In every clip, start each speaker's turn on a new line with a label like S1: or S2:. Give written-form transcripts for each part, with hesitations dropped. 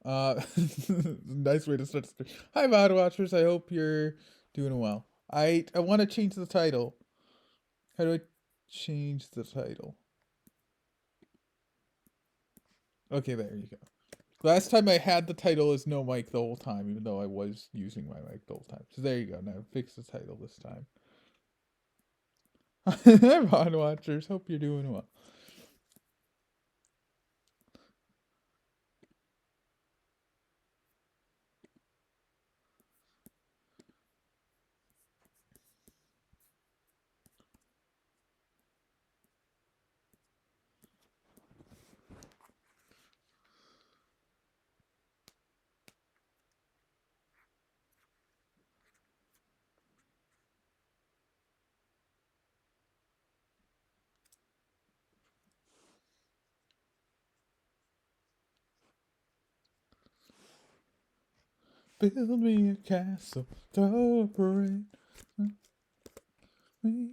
S1: Nice way to start. Hi, VOD watchers. I hope you're doing well. I want to change the title. How do I change the title? Okay, there you go. Last time I had the title as no mic the whole time, even though I was using my mic the whole time. So there you go. Now fix the title this time. Hi, VOD watchers. Hope you're doing well. Build me a castle, throw a parade. Me,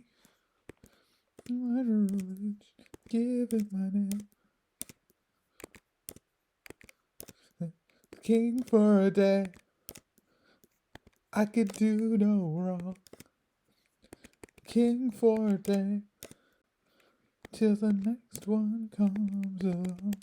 S1: give it my name. King for a day. I could do no wrong. King for a day. Till the next one comes along.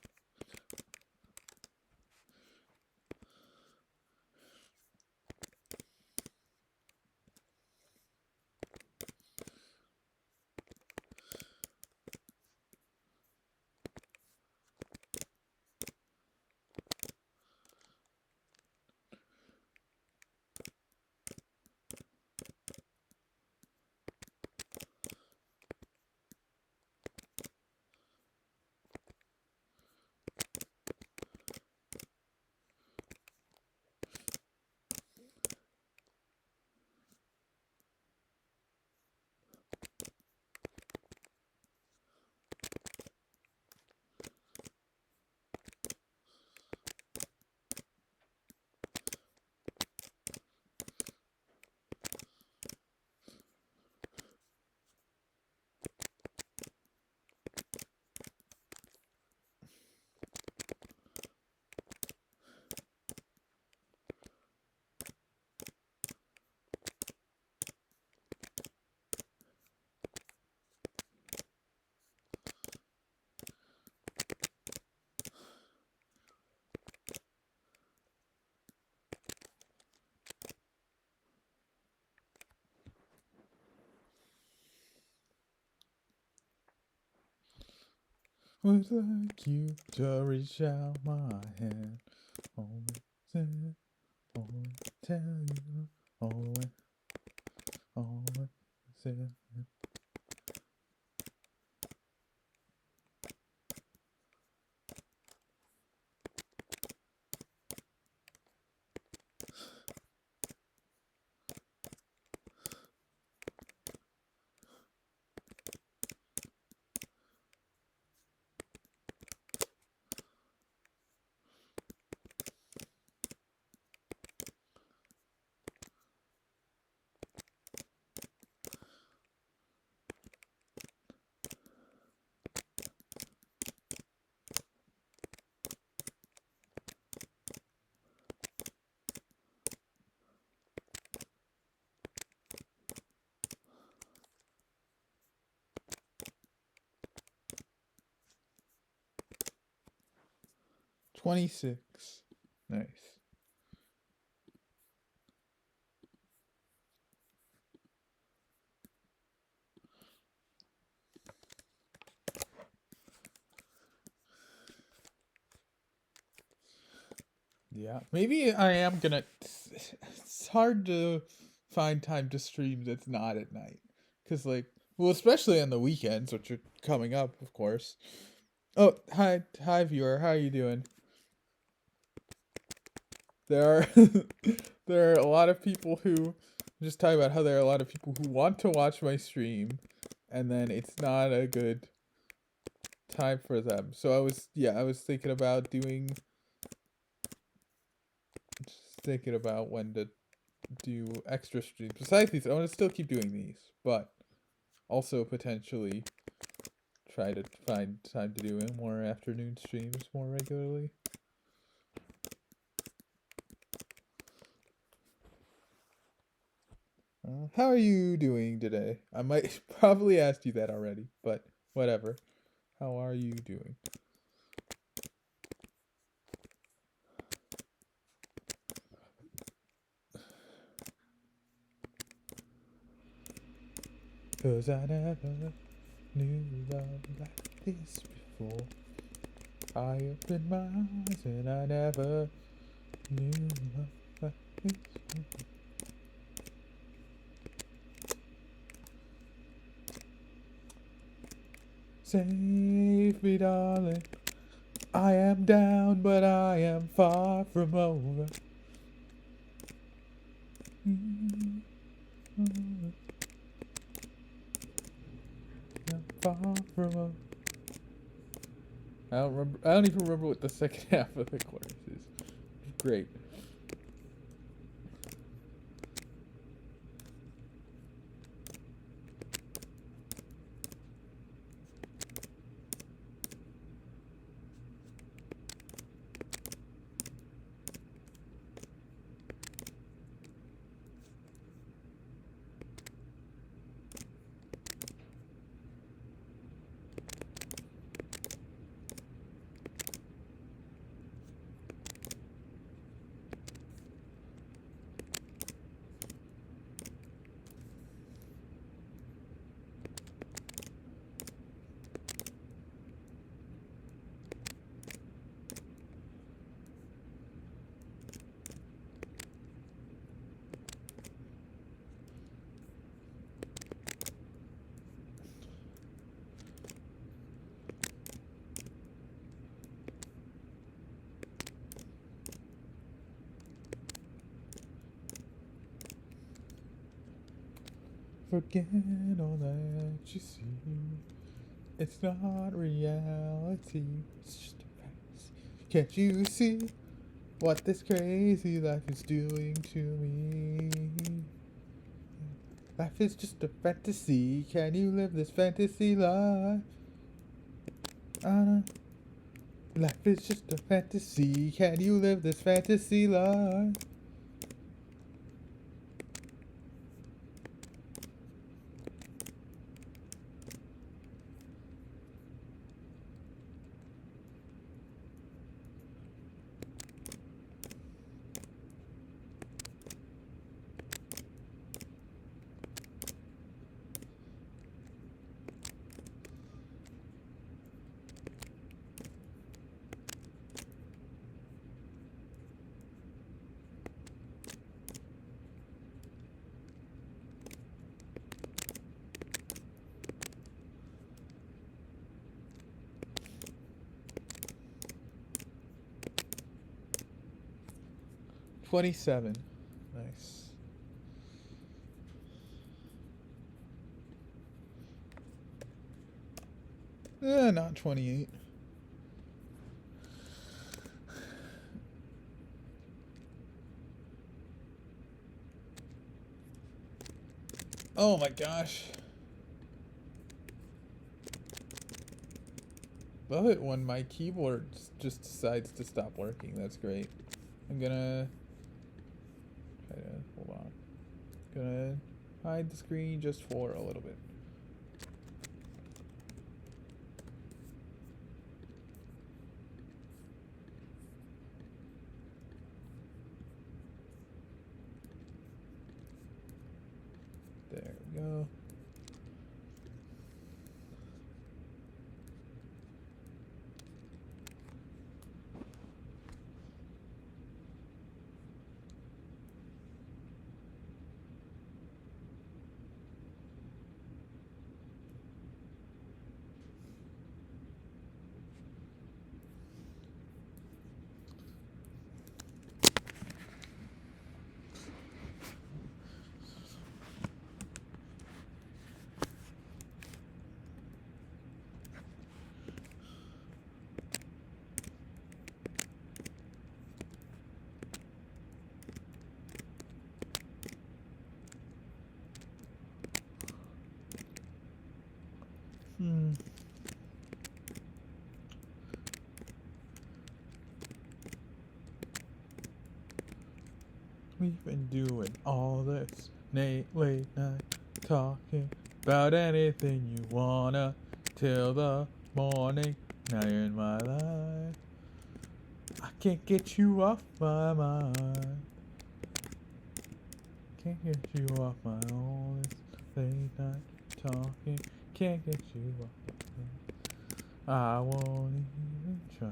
S1: Would like you to reach out my hand. Always tell you. Always say. 26. Nice. Yeah, maybe I am gonna. It's hard to find time to stream that's not at night, cause like, well, especially on the weekends, which are coming up, of course. Oh, hi, viewer. How are you doing? There are there are a lot of people who just talking about how there are a lot of people who want to watch my stream, and then it's not a good time for them. So I was thinking about doing, just thinking about when to do extra streams. Besides these, I want to still keep doing these, but also potentially try to find time to do more afternoon streams more regularly. How are you doing today? I might probably asked you that already, but whatever. How are you doing? Cause I never knew love like this before. I opened my eyes and I never knew love like this before. Save me, darling. I am down, but I am far from over. Far from over. I don't remember. I don't even remember what the second half of the chorus is. Great. Forget all that you see. It's not reality. It's just a fantasy. Can't you see what this crazy life is doing to me? Life is just a fantasy. Can you live this fantasy life? Life is just a fantasy. Can you live this fantasy life? $27. Nice. Not 28. Oh my gosh. Love it when my keyboard just decides to stop working. That's great. I'm gonna try to hold on. Gonna hide the screen just for a little bit. There we go. We've been doing all this late night talking about anything you wanna till the morning. Now you're in my life. I can't get you off my mind. Can't get you off my own. It's late night talking. Can't get you off my mind. I won't even try.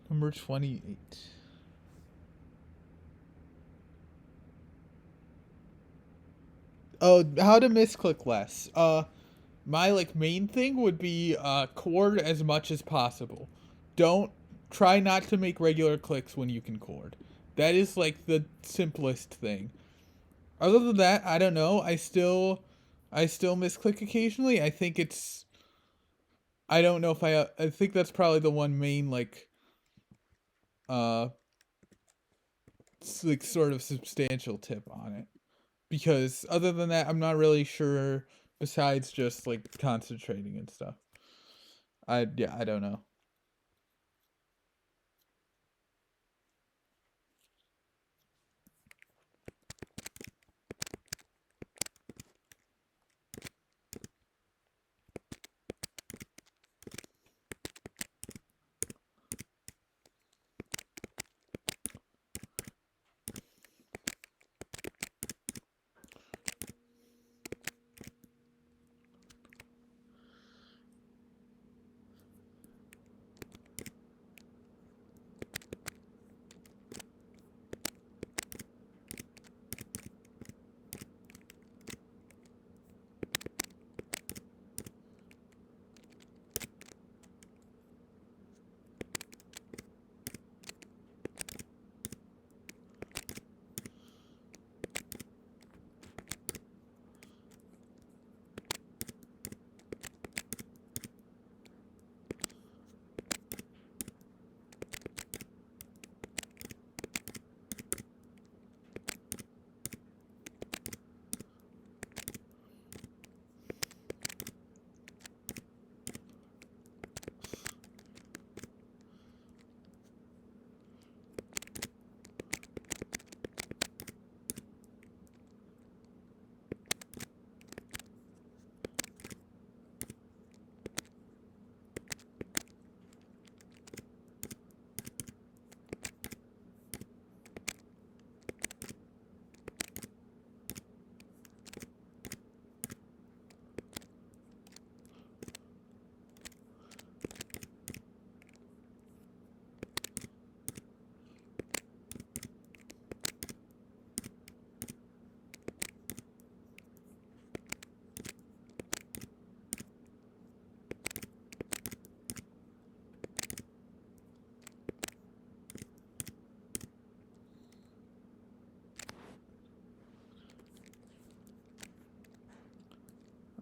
S1: Number 28. Oh, how to misclick less. My like main thing would be chord as much as possible. Don't try not to make regular clicks when you can chord. That is like the simplest thing. Other than that, I don't know. I still misclick occasionally. I think it's I don't know if I think that's probably the one main like uh like sort of substantial tip on it. Because other than that, I'm not really sure besides just like concentrating and stuff. I don't know.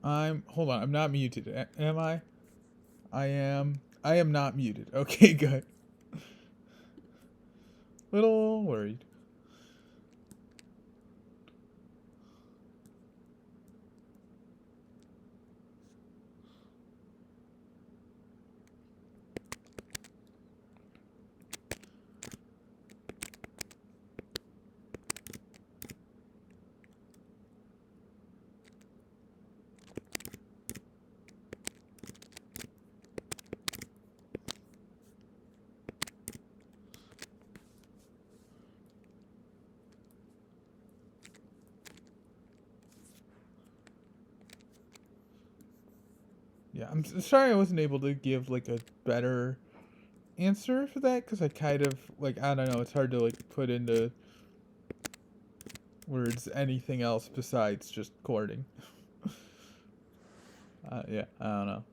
S1: Hold on, I'm not muted. Am I? I am not muted. Okay, good. Little worried. Yeah, I'm sorry I wasn't able to give like a better answer for that because I kind of like I don't know. It's hard to like put into words anything else besides just courting. Yeah, I don't know.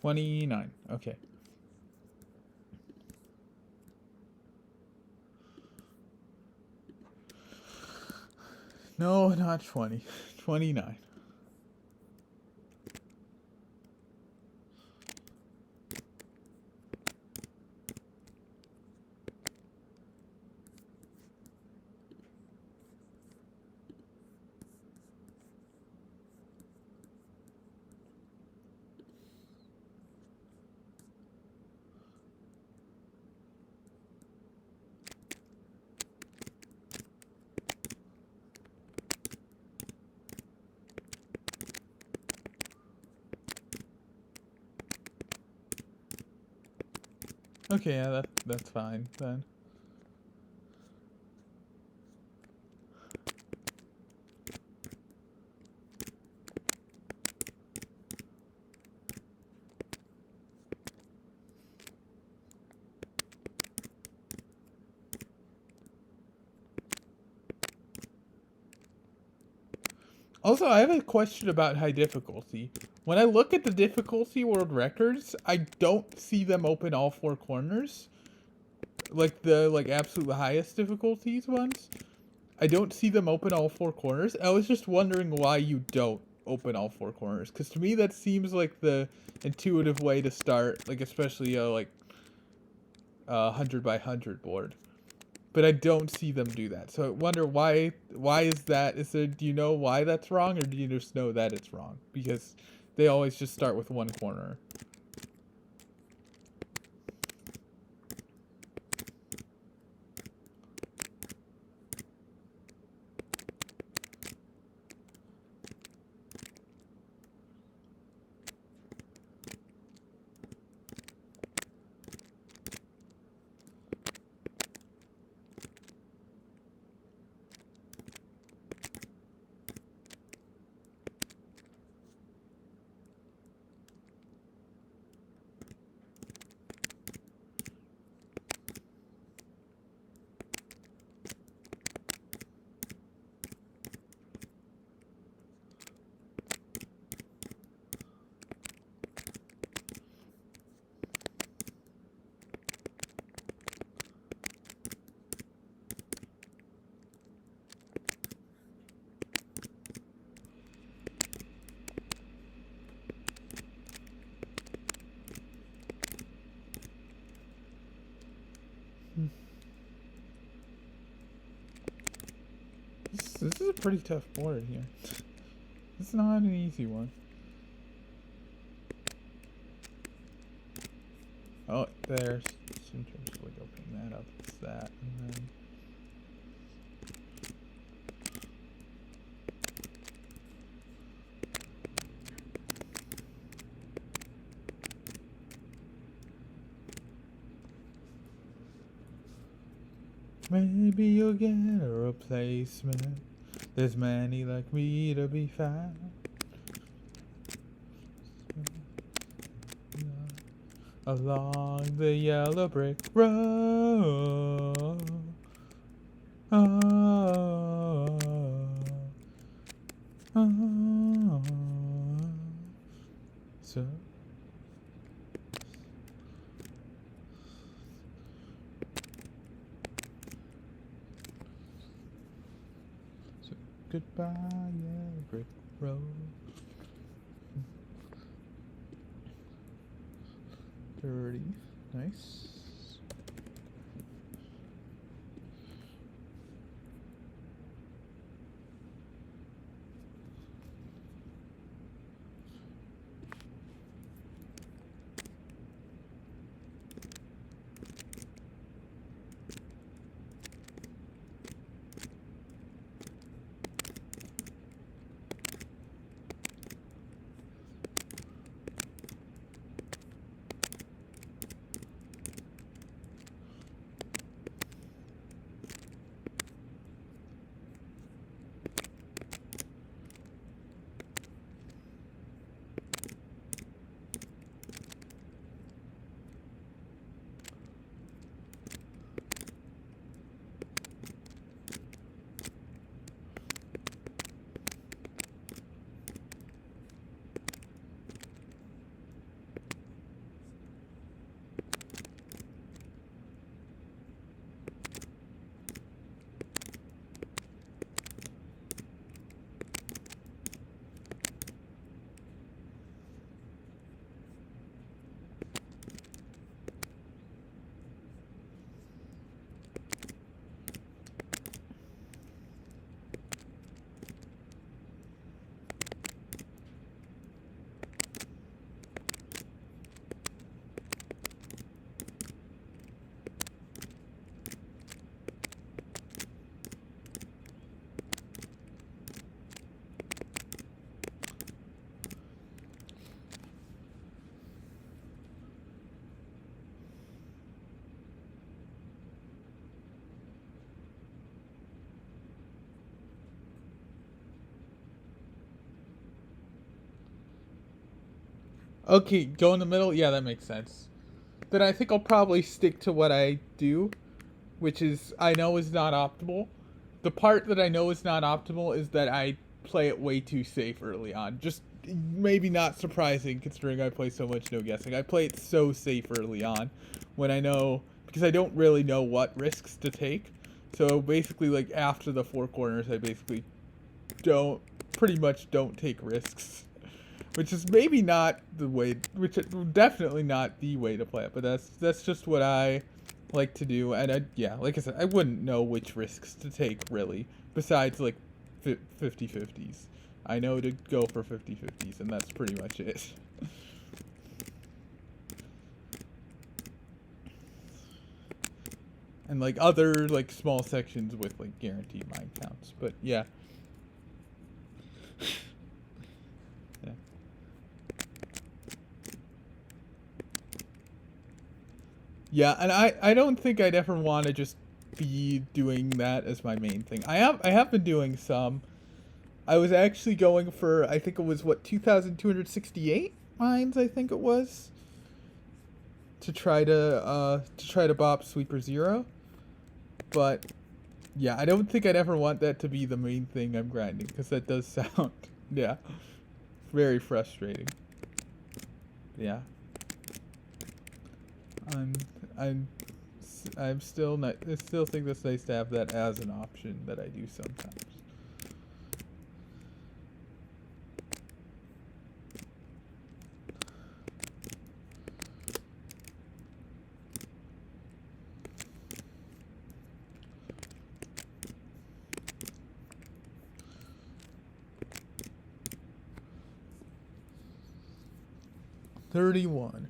S1: $29. Okay. No, not 20. 29. Okay, yeah, that's fine then. Also, I have a question about high difficulty. When I look at the difficulty world records, I don't see them open all four corners. Like the absolute highest difficulties ones. I don't see them open all four corners. I was just wondering why you don't open all four corners. Because to me, that seems like the intuitive way to start, like especially a 100 by 100 board. But I don't see them do that. So I wonder why. Why is that? Is there? Do you know why that's wrong, or do you just know that it's wrong? Because they always just start with one corner. This is a pretty tough board here. It's not an easy one. Oh, there's in terms of like opening that up. It's that, and then maybe you'll get a replacement. There's many like me to be found. Along the yellow brick road. Ah, ah, so goodbye, yeah, brick road. 30. Nice. Okay, go in the middle. Yeah, that makes sense. Then I think I'll probably stick to what I do, which is I know is not optimal. The part that I know is not optimal is that I play it way too safe early on. Just maybe not surprising considering I play so much no guessing. I play it so safe early on when I know because I don't really know what risks to take. So basically like after the four corners I basically don't pretty much don't take risks. Which is maybe not the way, which is definitely not the way to play it, but that's just what I like to do. And yeah, like I said, I wouldn't know which risks to take really, besides like 50-50s. I know to go for 50-50s, and that's pretty much it. And like other like small sections with like guaranteed mine counts, but yeah. Yeah. Yeah, and I don't think I'd ever want to just be doing that as my main thing. I have been doing some. I was actually going for I think it was what 2,268 mines I think it was to try to bop sweeper 0. But yeah, I don't think I'd ever want that to be the main thing I'm grinding because that does sound yeah, very frustrating. Yeah. I'm I'm I'm still not. I still think it's nice to have that as an option that I do sometimes. $31.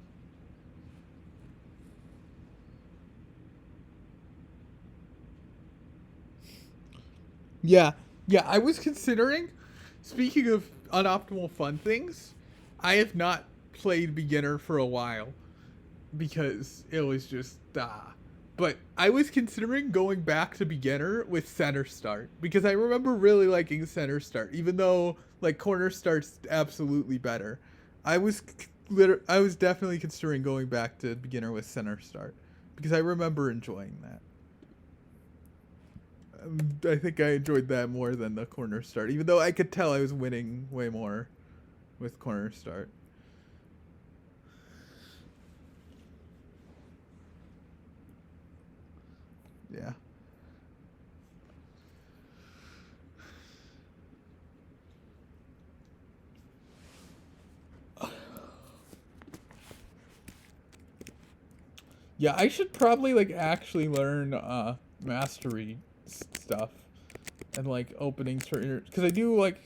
S1: Yeah, yeah. I was considering. Speaking of unoptimal fun things, I have not played beginner for a while because it was just But I was considering going back to beginner with center start because I remember really liking center start, even though like corner start's absolutely better. I was definitely considering going back to beginner with center start because I remember enjoying that. I think I enjoyed that more than the corner start, even though I could tell I was winning way more with corner start. Yeah. Yeah, I should probably like actually learn mastery stuff and like openings for because I do like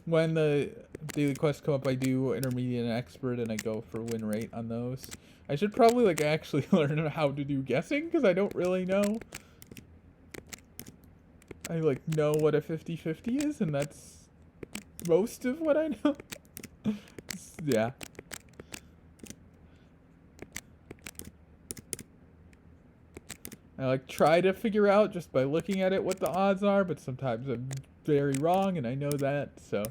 S1: when the daily quests come up, I do intermediate and expert, and I go for win rate on those. I should probably like actually learn how to do guessing because I don't really know. I like know what a 50-50 is, and that's most of what I know. Yeah. I like try to figure out just by looking at it what the odds are, but sometimes I'm very wrong, and I know that. So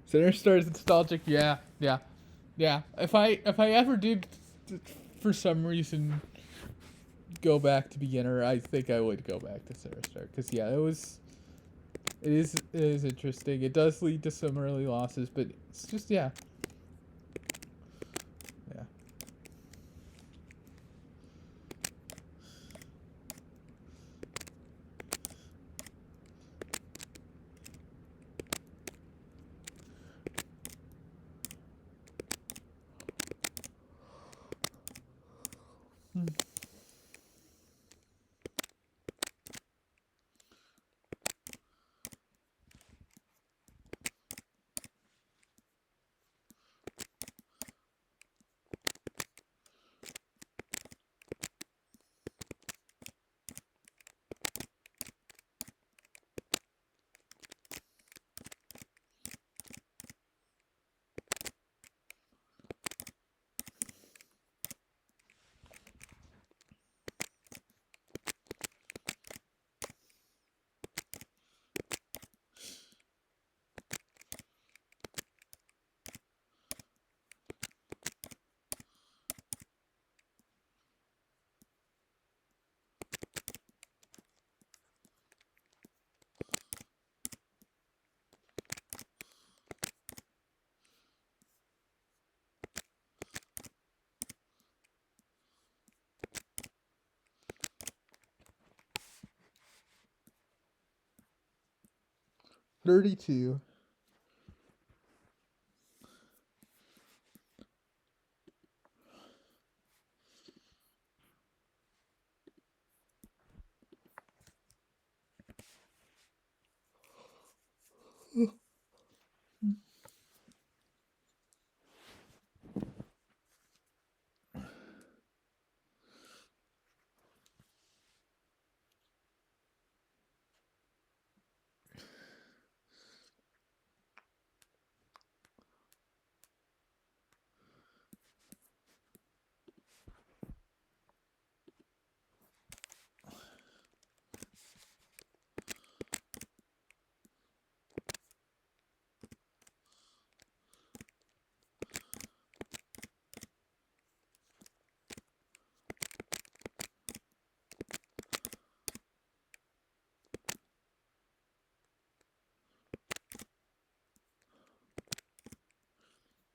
S1: Center Star is nostalgic. Yeah, yeah, yeah. If I ever did, for some reason, go back to beginner, I think I would go back to Center Star because yeah, it is interesting. It does lead to some early losses, but it's just yeah, yeah. 32.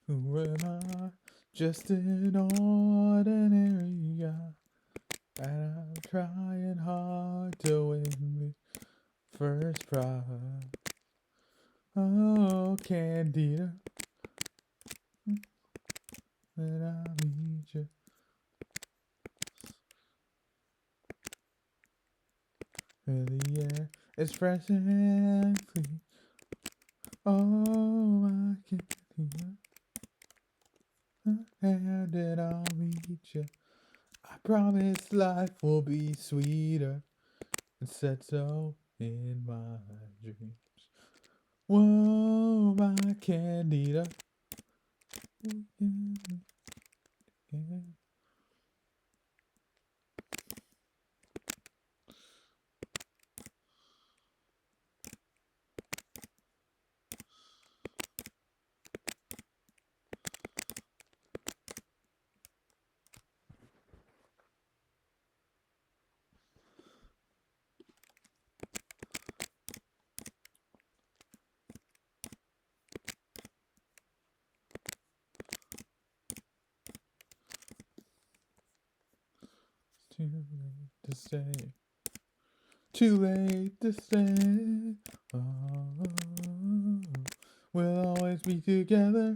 S1: Who am I? Just an ordinary guy. And I'm trying hard to win the first prize. Oh, Candida, when I meet you. The air is fresh and clean. Oh, I can hear. And then I'll meet you. I promise life will be sweeter. It said so in my dreams. Whoa, my Candida. Too late to stay. Too late to stay. Oh, we'll always be together,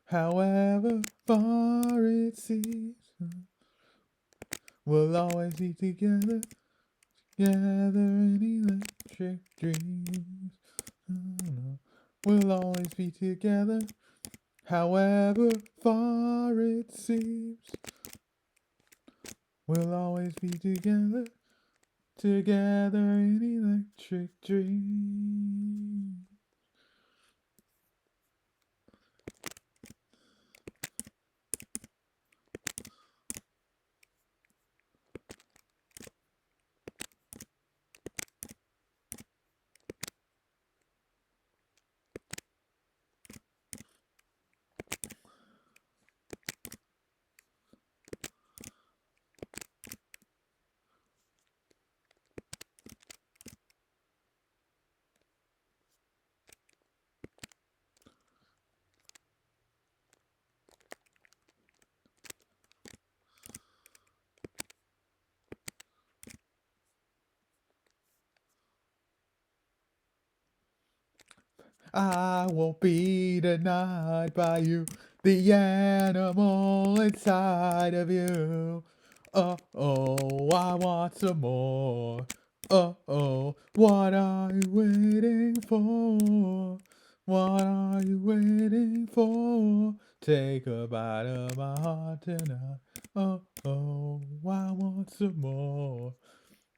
S1: however far it seems. We'll always be together, together in electric dreams. We'll always be together, however far it seems. We'll always be together, together in electric dreams. I won't be denied by you, the animal inside of you. Oh, I want some more. Oh, what are you waiting for? What are you waiting for? Take a bite of my heart tonight. Oh, I want some more.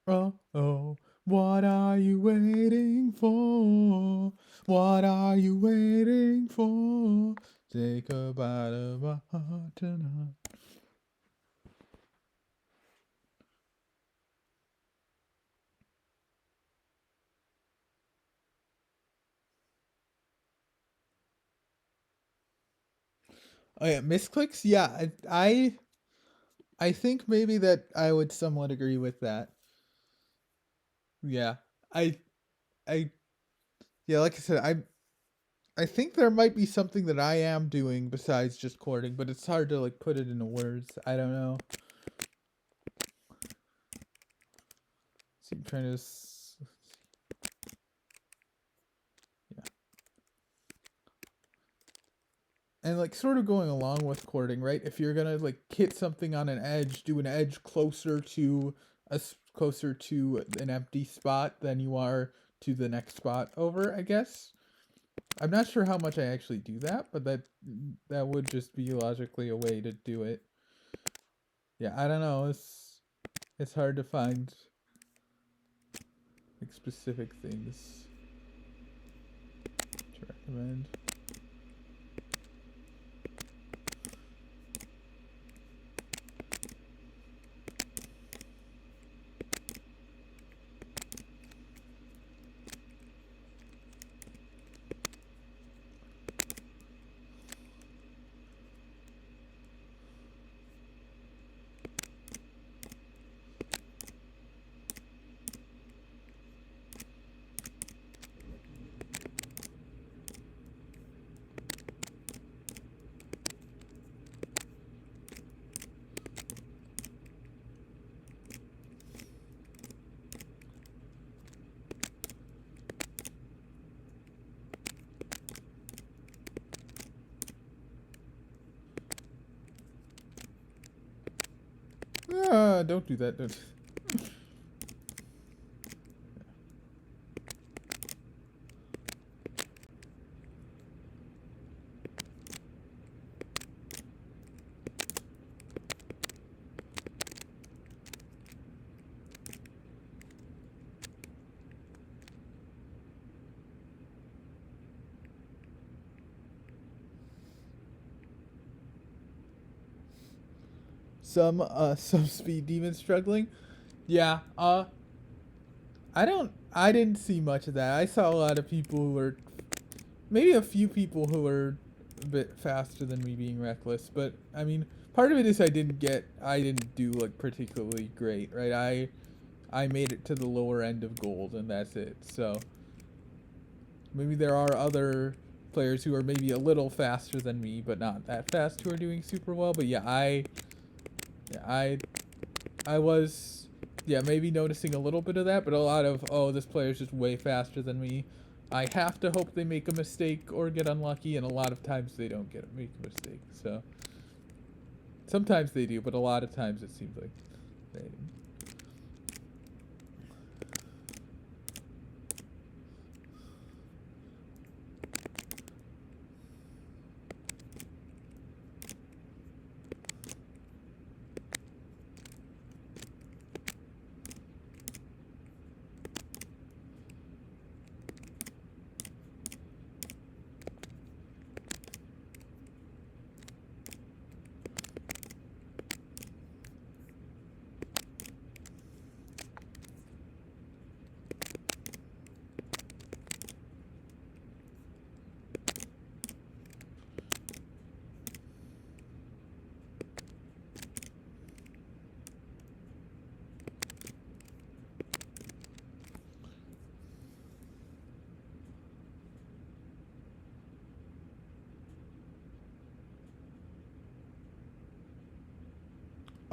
S1: Oh, what are you waiting for? What are you waiting for? Take a bite of my heart tonight. Oh yeah, misclicks. Yeah, I think maybe that I would somewhat agree with that. Yeah, I I yeah, like I said, I think there might be something that I am doing besides just chording, but it's hard to like put it into words. I don't know. See, I'm trying to. Yeah. And like sort of going along with chording, right? If you're gonna like hit something on an edge, do an edge closer to an empty spot than you are to the next spot over, I guess. I'm not sure how much I actually do that, but that would just be logically a way to do it. Yeah, I don't know. It's hard to find like specific things to recommend. Ah, don't do that. Don't. Some speed demons struggling. Yeah. I didn't see much of that. I saw a lot of people who were maybe a few people who were a bit faster than me being reckless, but I mean, part of it is I didn't do like particularly great, right? I made it to the lower end of gold and that's it. So maybe there are other players who are maybe a little faster than me, but not that fast who are doing super well. But yeah, I I was, yeah, maybe noticing a little bit of that, but a lot of, oh, this player's just way faster than me. I have to hope they make a mistake or get unlucky, and a lot of times they don't make a mistake. So sometimes they do, but a lot of times it seems like they do.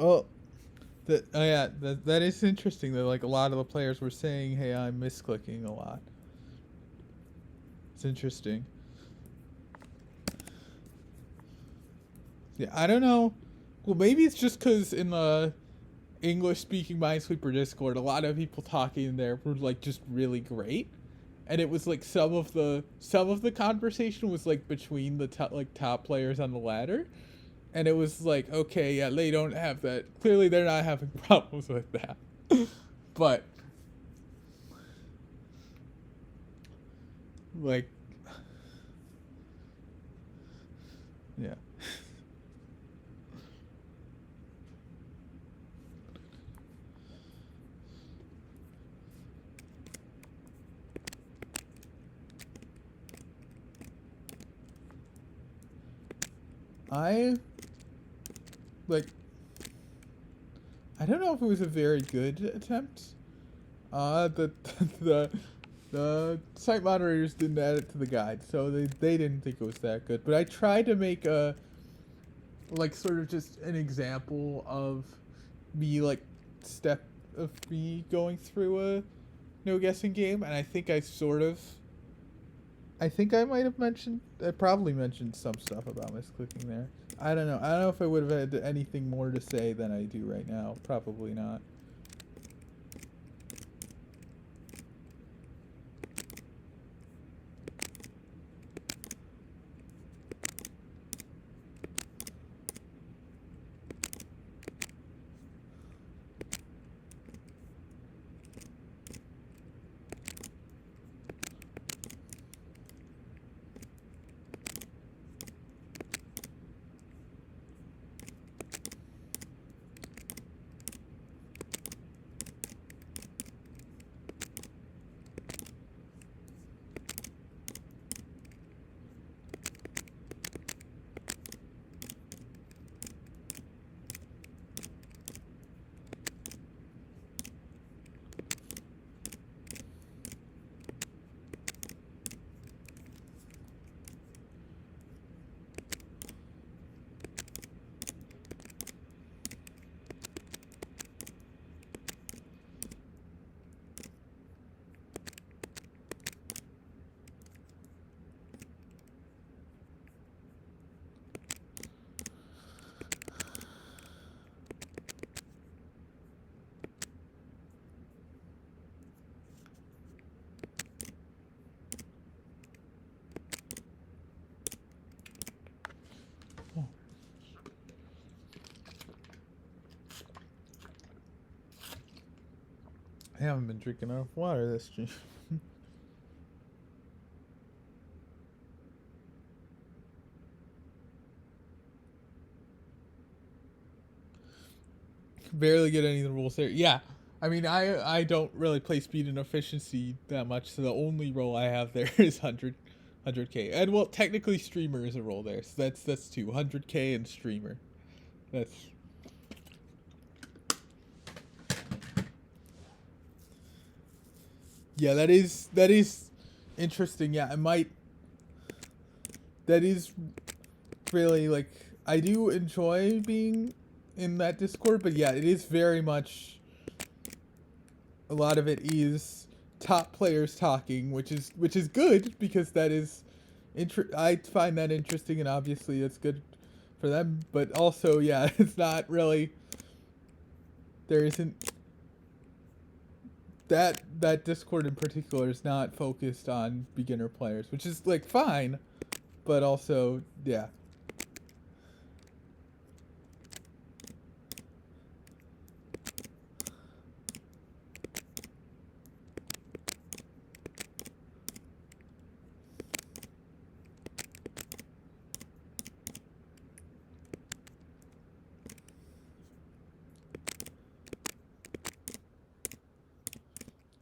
S1: Oh, yeah, that is interesting. That like a lot of the players were saying, "Hey, I'm misclicking a lot." It's interesting. Yeah, I don't know. Well, maybe it's just because in the English-speaking Minesweeper Discord, a lot of people talking in there were like just really great, and it was like some of the conversation was like between the top players on the ladder, and it was like, okay, yeah, they don't have that. Clearly, they're not having problems with that, but like, yeah. I like I don't know if it was a very good attempt. The the the site moderators didn't add it to the guide, so they didn't think it was that good. But I tried to make a like sort of just an example of me like step of me going through a no guessing game, and I think I might have mentioned, I probably mentioned some stuff about misclicking there. I don't know. I don't know if I would have had anything more to say than I do right now. Probably not. Oh. I haven't been drinking enough water this stream. Barely get any of the rules there. Yeah. I mean, I don't really play speed and efficiency that much, so the only role I have there is 100k. And well, technically streamer is a role there. So that's two, 100k and streamer. That's Yeah, that is interesting. Yeah, I might that is really like I do enjoy being in that Discord, but yeah, it is very much a lot of it is top players talking, which is good because that is I find that interesting, and obviously it's good for them, but also yeah, it's not really, there isn't that Discord in particular is not focused on beginner players, which is like fine, but also yeah.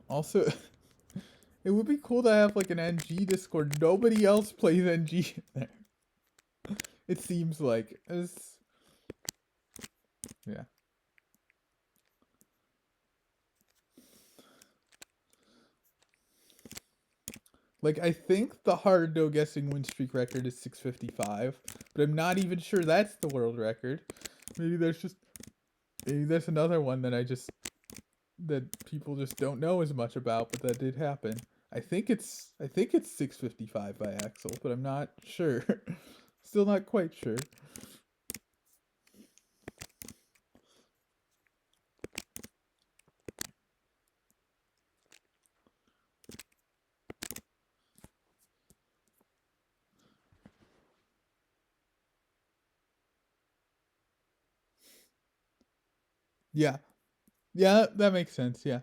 S1: Also, it would be cool to have like an NG Discord. Nobody else plays NG there. It seems like it's, yeah. Like I think the hard no guessing win streak record is 655, but I'm not even sure that's the world record. Maybe there's another one that that people just don't know as much about, but that did happen. I think it's 655 by Axel, but I'm not sure. Still not quite sure. Yeah. Yeah, that makes sense. Yeah.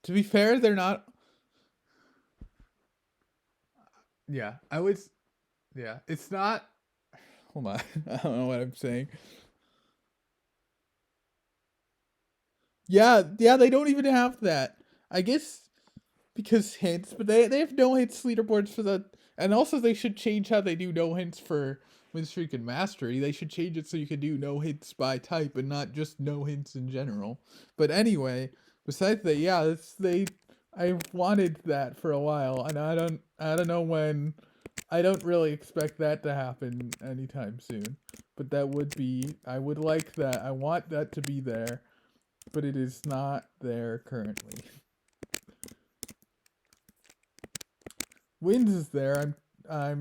S1: To be fair, they're not. Yeah, I was. Yeah, it's not. Hold on. I don't know what I'm saying. Yeah, yeah, they don't even have that. I guess because hints, but they have no hints leaderboards for the, and also they should change how they do no hints for win streak and mastery. They should change it so you can do no hints by type and not just no hints in general. But anyway, besides that, yeah, I've wanted that for a while, and I don't know when. I don't really expect that to happen anytime soon. But that would be, I would like that. I want that to be there, but it is not there currently. Wins is there. I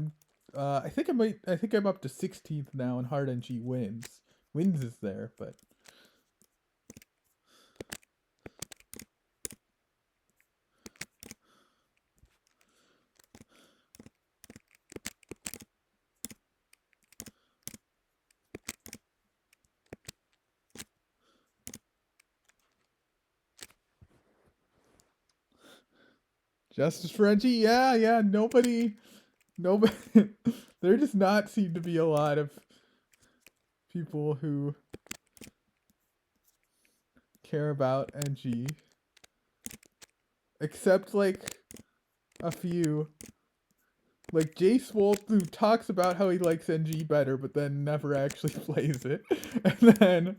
S1: think I'm up to 16th now in hard NG wins. Wins is there, but Justice for NG, yeah, yeah, nobody there does not seem to be a lot of people who care about NG, except like a few. Like Jace Wolf, who talks about how he likes NG better, but then never actually plays it. And then,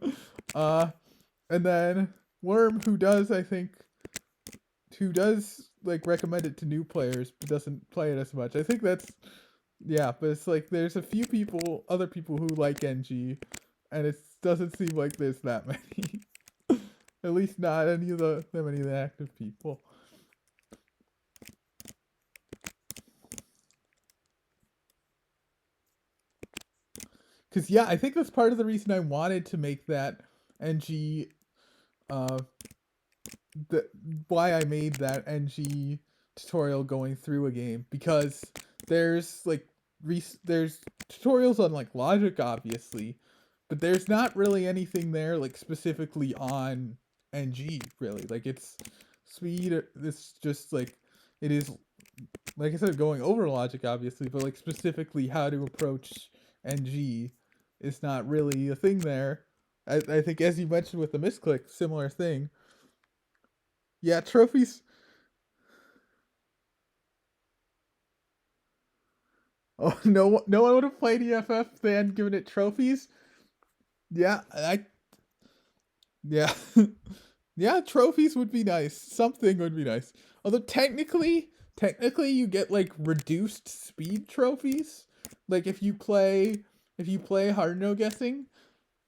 S1: uh, and then Worm, who does, I think, who does like recommend it to new players, but doesn't play it as much. I think that's, yeah, but it's like there's a few people, other people who like NG, and it doesn't seem like there's that many. At least not any of that many of the active people. Because yeah, I think that's part of the reason I wanted to make that NG, uh, the why I made that NG tutorial going through a game, because there's like there's tutorials on like logic obviously, but there's not really anything there like specifically on NG really. Like it's speed. It's just like it is, like I said, going over logic obviously, but like specifically how to approach NG is not really a thing there. I think as you mentioned with the misclick, similar thing. Yeah, trophies. Oh, no one would have played EFF than given it trophies. Yeah, yeah, yeah. Trophies would be nice. Something would be nice. Although technically, you get like reduced speed trophies. Like if you play hard no guessing,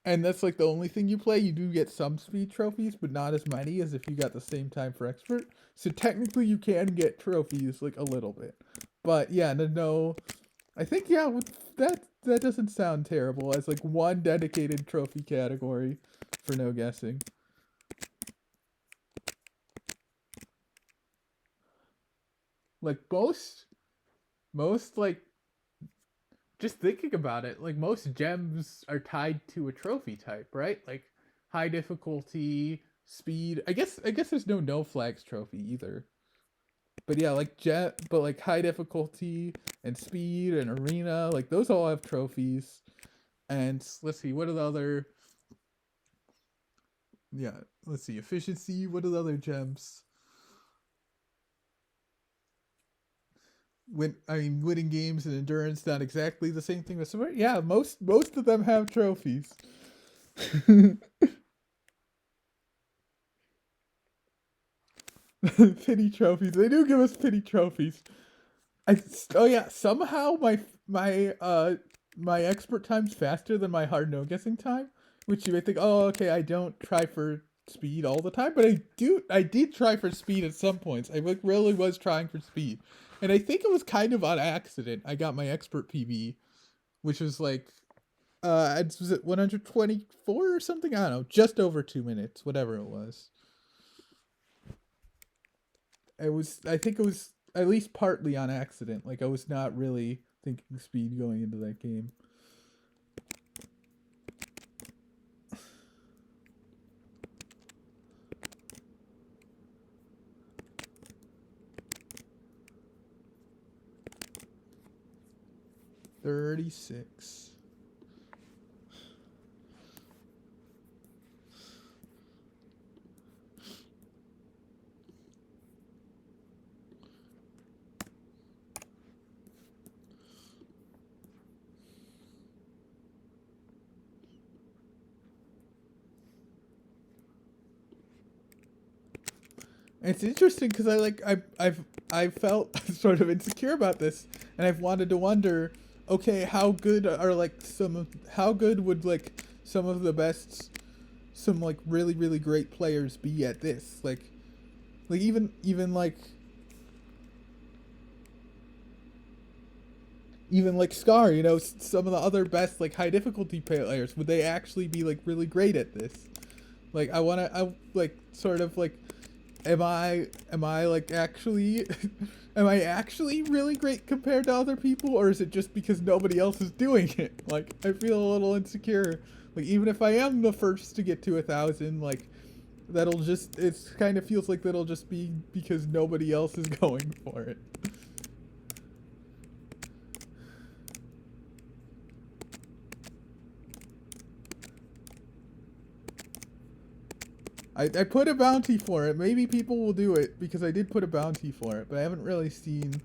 S1: and that's like the only thing you play, you do get some speed trophies, but not as many as if you got the same time for expert. So technically, you can get trophies like a little bit. But yeah, no, I think yeah, that doesn't sound terrible as like one dedicated trophy category for no guessing. Like most like just thinking about it, like most gems are tied to a trophy type, right? Like high difficulty, speed. I guess there's no flags trophy either. But yeah, like but like high difficulty and speed and arena, like those all have trophies. And let's see, what are the other? Yeah, let's see, efficiency. What are the other gems? Winning games and endurance, not exactly the same thing. But yeah, most of them have trophies. Pity trophies. They do give us pity trophies. Oh yeah, somehow my expert time's faster than my hard no guessing time, which you may think, oh okay, I don't try for speed all the time, but I did try for speed at some points. I like really was trying for speed. And I think it was kind of on accident. I got my expert PB, which was like was it 124 or something? I don't know, just over 2 minutes, whatever it was. I think it was at least partly on accident. Like I was not really thinking speed going into that game. 36. It's interesting because I felt sort of insecure about this, and I've wanted to wonder, okay, how good are like how good would like some of the best, some like really great players be at this? Like even like Scar, some of the other best like high difficulty players, would they actually be like really great at this? Like I like sort of like am I like actually am I actually really great compared to other people, or is it just because nobody else is doing it? Like I feel a little insecure. Like even if I am the first to get to 1,000, like that'll just it's kind of feels like that'll just be because nobody else is going for it. I put a bounty for it. Maybe people will do it because I did put a bounty for it, but I haven't really seen.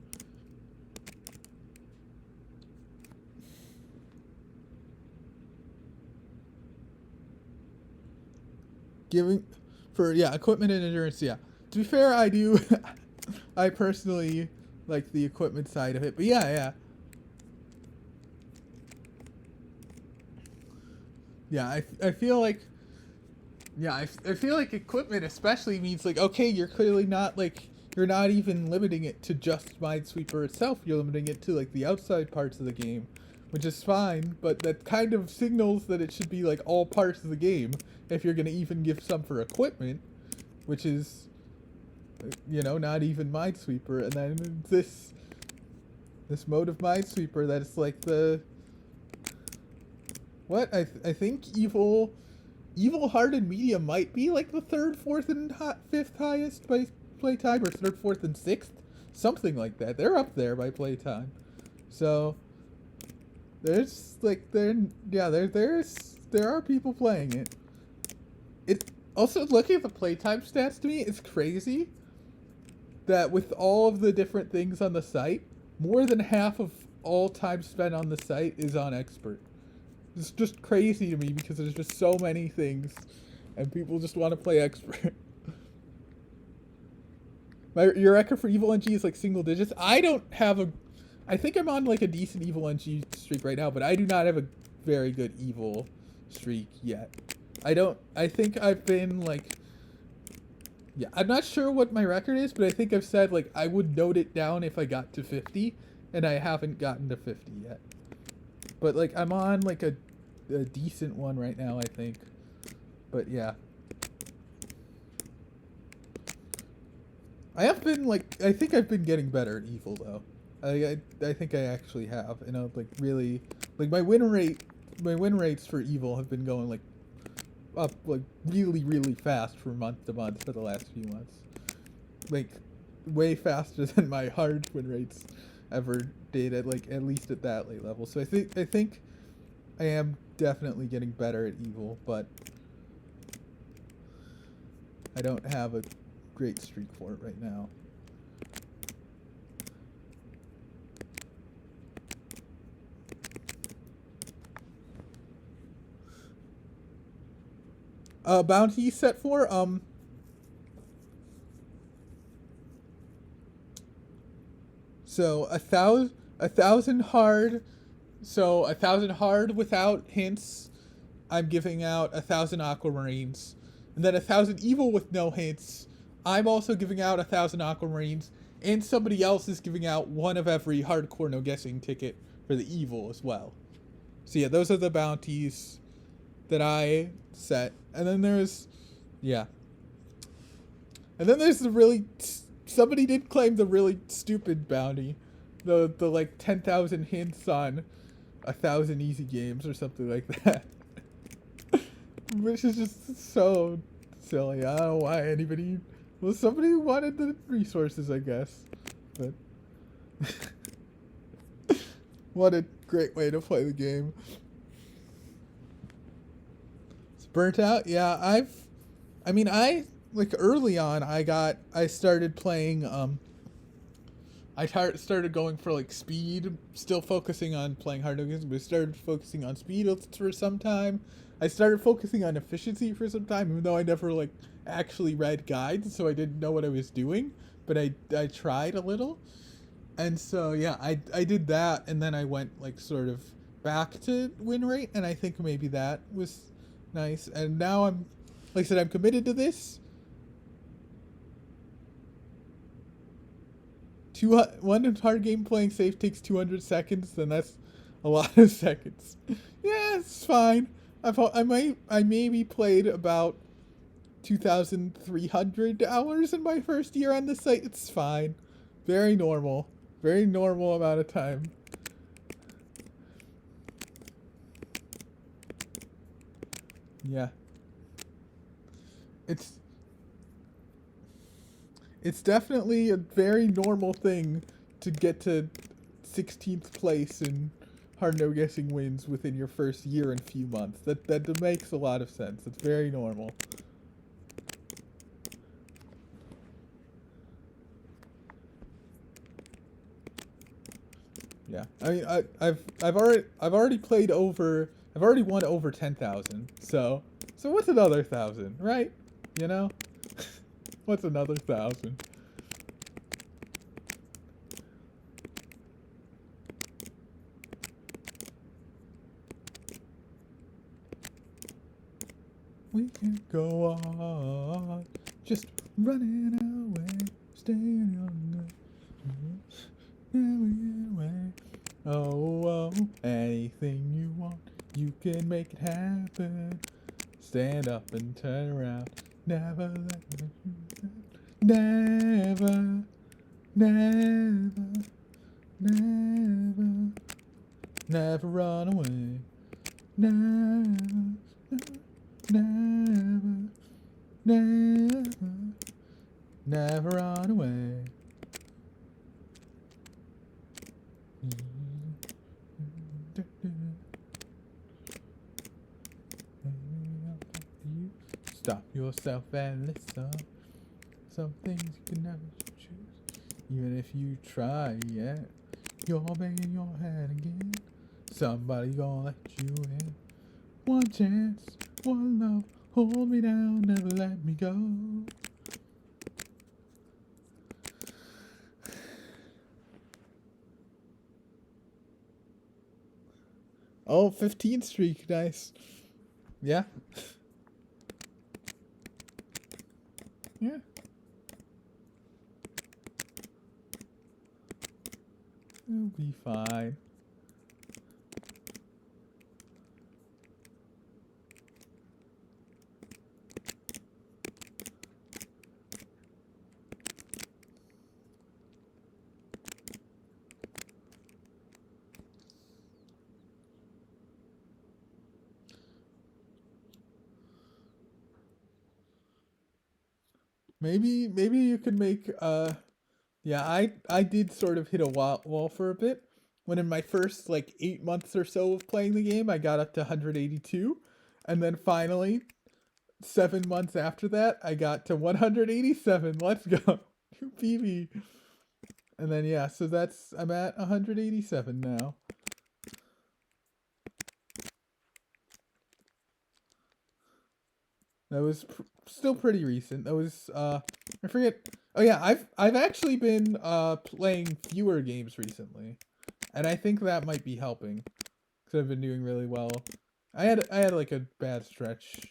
S1: Giving for yeah, equipment and endurance, yeah. To be fair, I do I personally like the equipment side of it. But yeah. Yeah, I feel like yeah, I feel like equipment especially means like okay, you're clearly not like you're not even limiting it to just Minesweeper itself. You're limiting it to like the outside parts of the game, which is fine. But that kind of signals that it should be like all parts of the game if you're gonna even give some for equipment, which is not even Minesweeper. And then this mode of Minesweeper that's like the what I think Evil Heart and Medium might be like the third, fourth, and fifth highest by playtime, or third, fourth, and sixth, something like that. They're up there by playtime. So there's like there are people playing it. It also looking at the playtime stats to me, it's crazy that with all of the different things on the site, more than half of all time spent on the site is on expert. It's just crazy to me because there's just so many things, and people just want to play expert. Your record for evil NG is like single digits. I don't have a. I think I'm on like a decent evil NG streak right now, but I do not have a very good evil streak yet. I don't. I think I've been like. Yeah, I'm not sure what my record is, but I think I've said like I would note it down if I got to 50, and I haven't gotten to 50 yet. But like I'm on like a decent one right now, I think. But yeah. I have been like I think I've been getting better at evil though. I think I actually have. You know, like really like my win rates for evil have been going like up like really fast from month to month for the last few months. Like way faster than my hard win rates ever did at least at that late level. So I think I am definitely getting better at evil, but I don't have a great streak for it right now. Bounty set for so a thousand hard, so 1,000 hard without hints. I'm giving out 1,000 aquamarines, and then 1,000 evil with no hints. I'm also giving out 1,000 aquamarines, and somebody else is giving out one of every hardcore no guessing ticket for the evil as well. So yeah, those are the bounties that I set. And then there's, yeah. And then there's the really, somebody did claim the really stupid bounty. The like 10,000 hints on 1,000 easy games or something like that. Which is just so silly. I don't know why anybody, well, somebody wanted the resources, I guess. But what a great way to play the game. Burnt out? Yeah, I like early on I started playing I started going for like speed, still focusing on playing hard games, but I started focusing on speed for some time. I started focusing on efficiency for some time, even though I never like actually read guides, so I didn't know what I was doing, but I tried a little. And so yeah, I did that, and then I went like sort of back to win rate, and I think maybe that was nice. And now I'm, like I said, I'm committed to this. One hard game playing safe takes 200 seconds, then that's a lot of seconds. Yeah, it's fine. I maybe played about 2,300 hours in my first year on the site. It's fine. Very normal amount of time. Yeah. It's definitely a very normal thing to get to 16th place in hard no guessing wins within your first year and few months. That makes a lot of sense. It's very normal. Yeah, I mean, I've already played over. I've already won over 10,000. So what's another 1,000, right? You know, what's another 1,000? We can go on, just running away, staying younger. Oh, anything you want, you can make it happen. Stand up and turn around. Never let me never, never run away. Never run away. Stop yourself and listen. Some things you can never choose, even if you try. Yeah, You're banging your head again. Somebody gonna let you in. One chance, one love. Hold me down, never let me go. Oh, 15th streak, nice. Yeah, yeah. It'll be fine. Maybe you could make yeah, I did sort of hit a wall for a bit. When in my first like 8 months or so of playing the game, I got up to 182, and then finally 7 months after that, I got to 187. Let's go, PB. And then yeah, so that's I'm at 187 now. That was still pretty recent. That was I forget. Oh yeah, I've actually been playing fewer games recently, and I think that might be helping because I've been doing really well. I had like a bad stretch.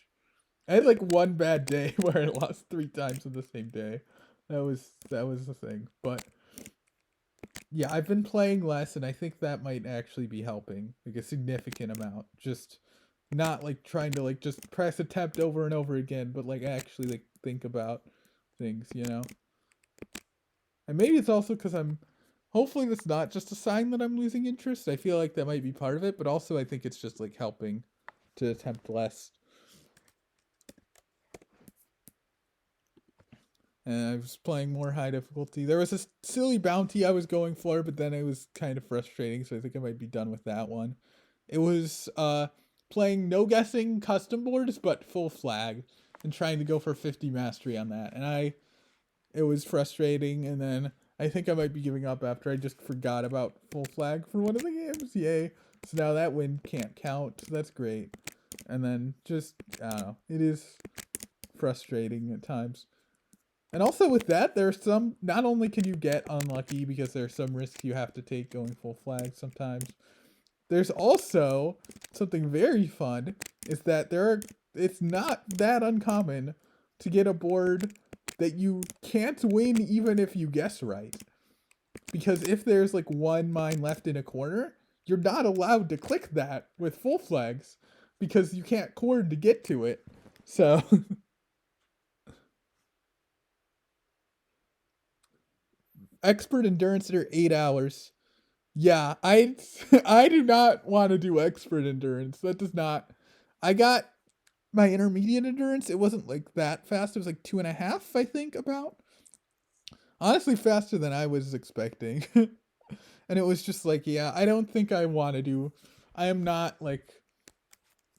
S1: I had like one bad day where I lost 3 times in the same day. That was the thing. But yeah, I've been playing less, and I think that might actually be helping, like a significant amount. Just not like trying to like just press attempt over and over again, but like actually like think about things. And maybe it's also because I'm. Hopefully, that's not just a sign that I'm losing interest. I feel like that might be part of it, but also I think it's just like helping to attempt less. And I was playing more high difficulty. There was this silly bounty I was going for, but then it was kind of frustrating, so I think I might be done with that one. It was playing no guessing custom boards, but full flag, and trying to go for 50 mastery on that. And it was frustrating, and then I think I might be giving up after I just forgot about full flag for one of the games. Yay. So now that win can't count, so that's great. And then just, I don't know, it is frustrating at times. And also with that, there's some. Not only can you get unlucky because there's some risks you have to take going full flag sometimes. There's also something very fun is that it's not that uncommon to get a board that you can't win even if you guess right. Because if there's like one mine left in a corner, you're not allowed to click that with full flags because you can't cord to get to it. So expert endurance are 8 hours. Yeah, I I do not want to do expert endurance. That does not. I got my intermediate endurance. It wasn't like that fast. It was like 2.5, I think. About honestly faster than I was expecting. And it was just like, yeah, I don't think I want to do. I am not like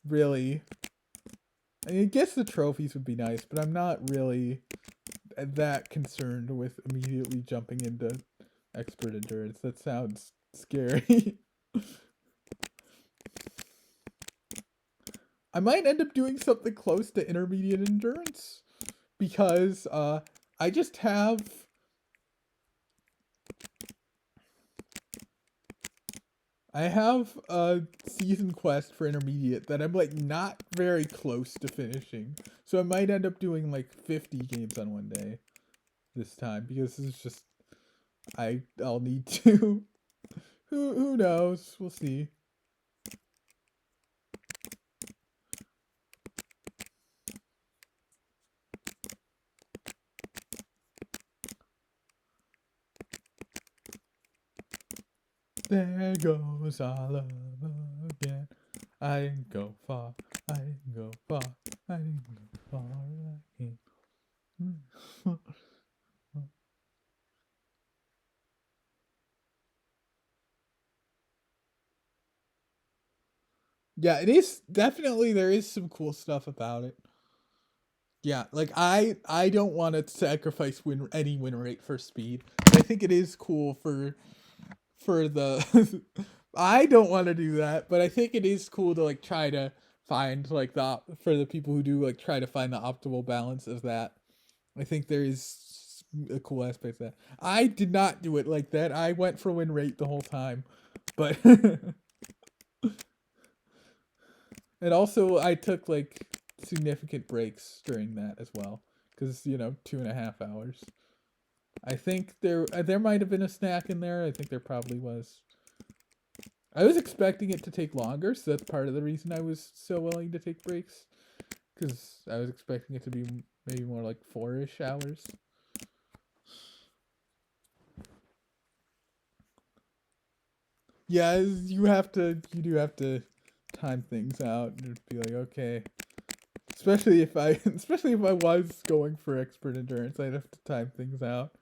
S1: really. I mean, I guess the trophies would be nice, but I'm not really that concerned with immediately jumping into expert endurance. That sounds scary. I might end up doing something close to intermediate endurance because I just have I have a season quest for intermediate that I'm like not very close to finishing. So I might end up doing like 50 games on one day this time because it's just I'll need to. Who knows? We'll see. There goes our love again. I didn't go far. I didn't go far. I didn't go far. I came. Yeah, it is definitely there is some cool stuff about it. Yeah, like I don't want to sacrifice any win rate for speed. But I think it is cool for for the I don't want to do that, but I think it is cool to like try to find like the for the people who do like try to find the optimal balance of that. I think there is a cool aspect of that. I did not do it like that. I went for win rate the whole time, but and also I took like significant breaks during that as well because 2.5 hours. I think there might have been a snack in there. I think there probably was. I was expecting it to take longer, so that's part of the reason I was so willing to take breaks. Because I was expecting it to be maybe more like 4-ish hours. Yeah, you do have to time things out and be like, okay. Especially if I was going for expert endurance, I'd have to time things out.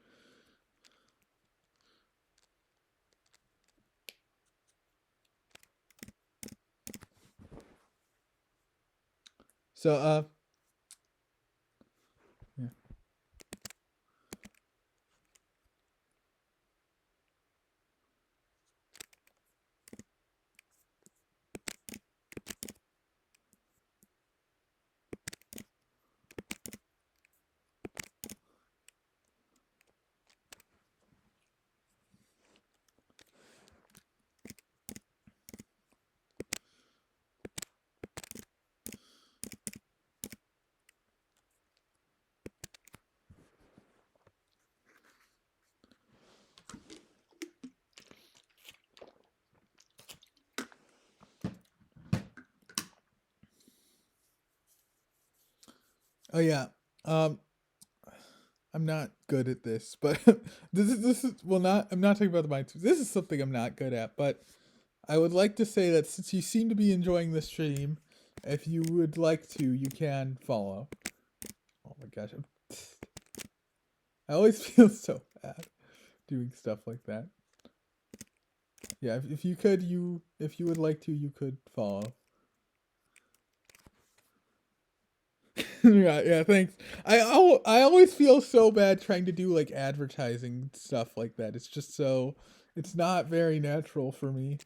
S1: So, yeah. Oh yeah. Um, I'm not good at this, but this is well not I'm not talking about the Minesweeper. This is something I'm not good at, but I would like to say that since you seem to be enjoying the stream, if you would like to, you can follow. Oh my gosh, I always feel so bad doing stuff like that. Yeah, if you could, if you would like to, you could follow. Yeah, thanks. I always feel so bad trying to do like advertising stuff like that. It's just so it's not very natural for me.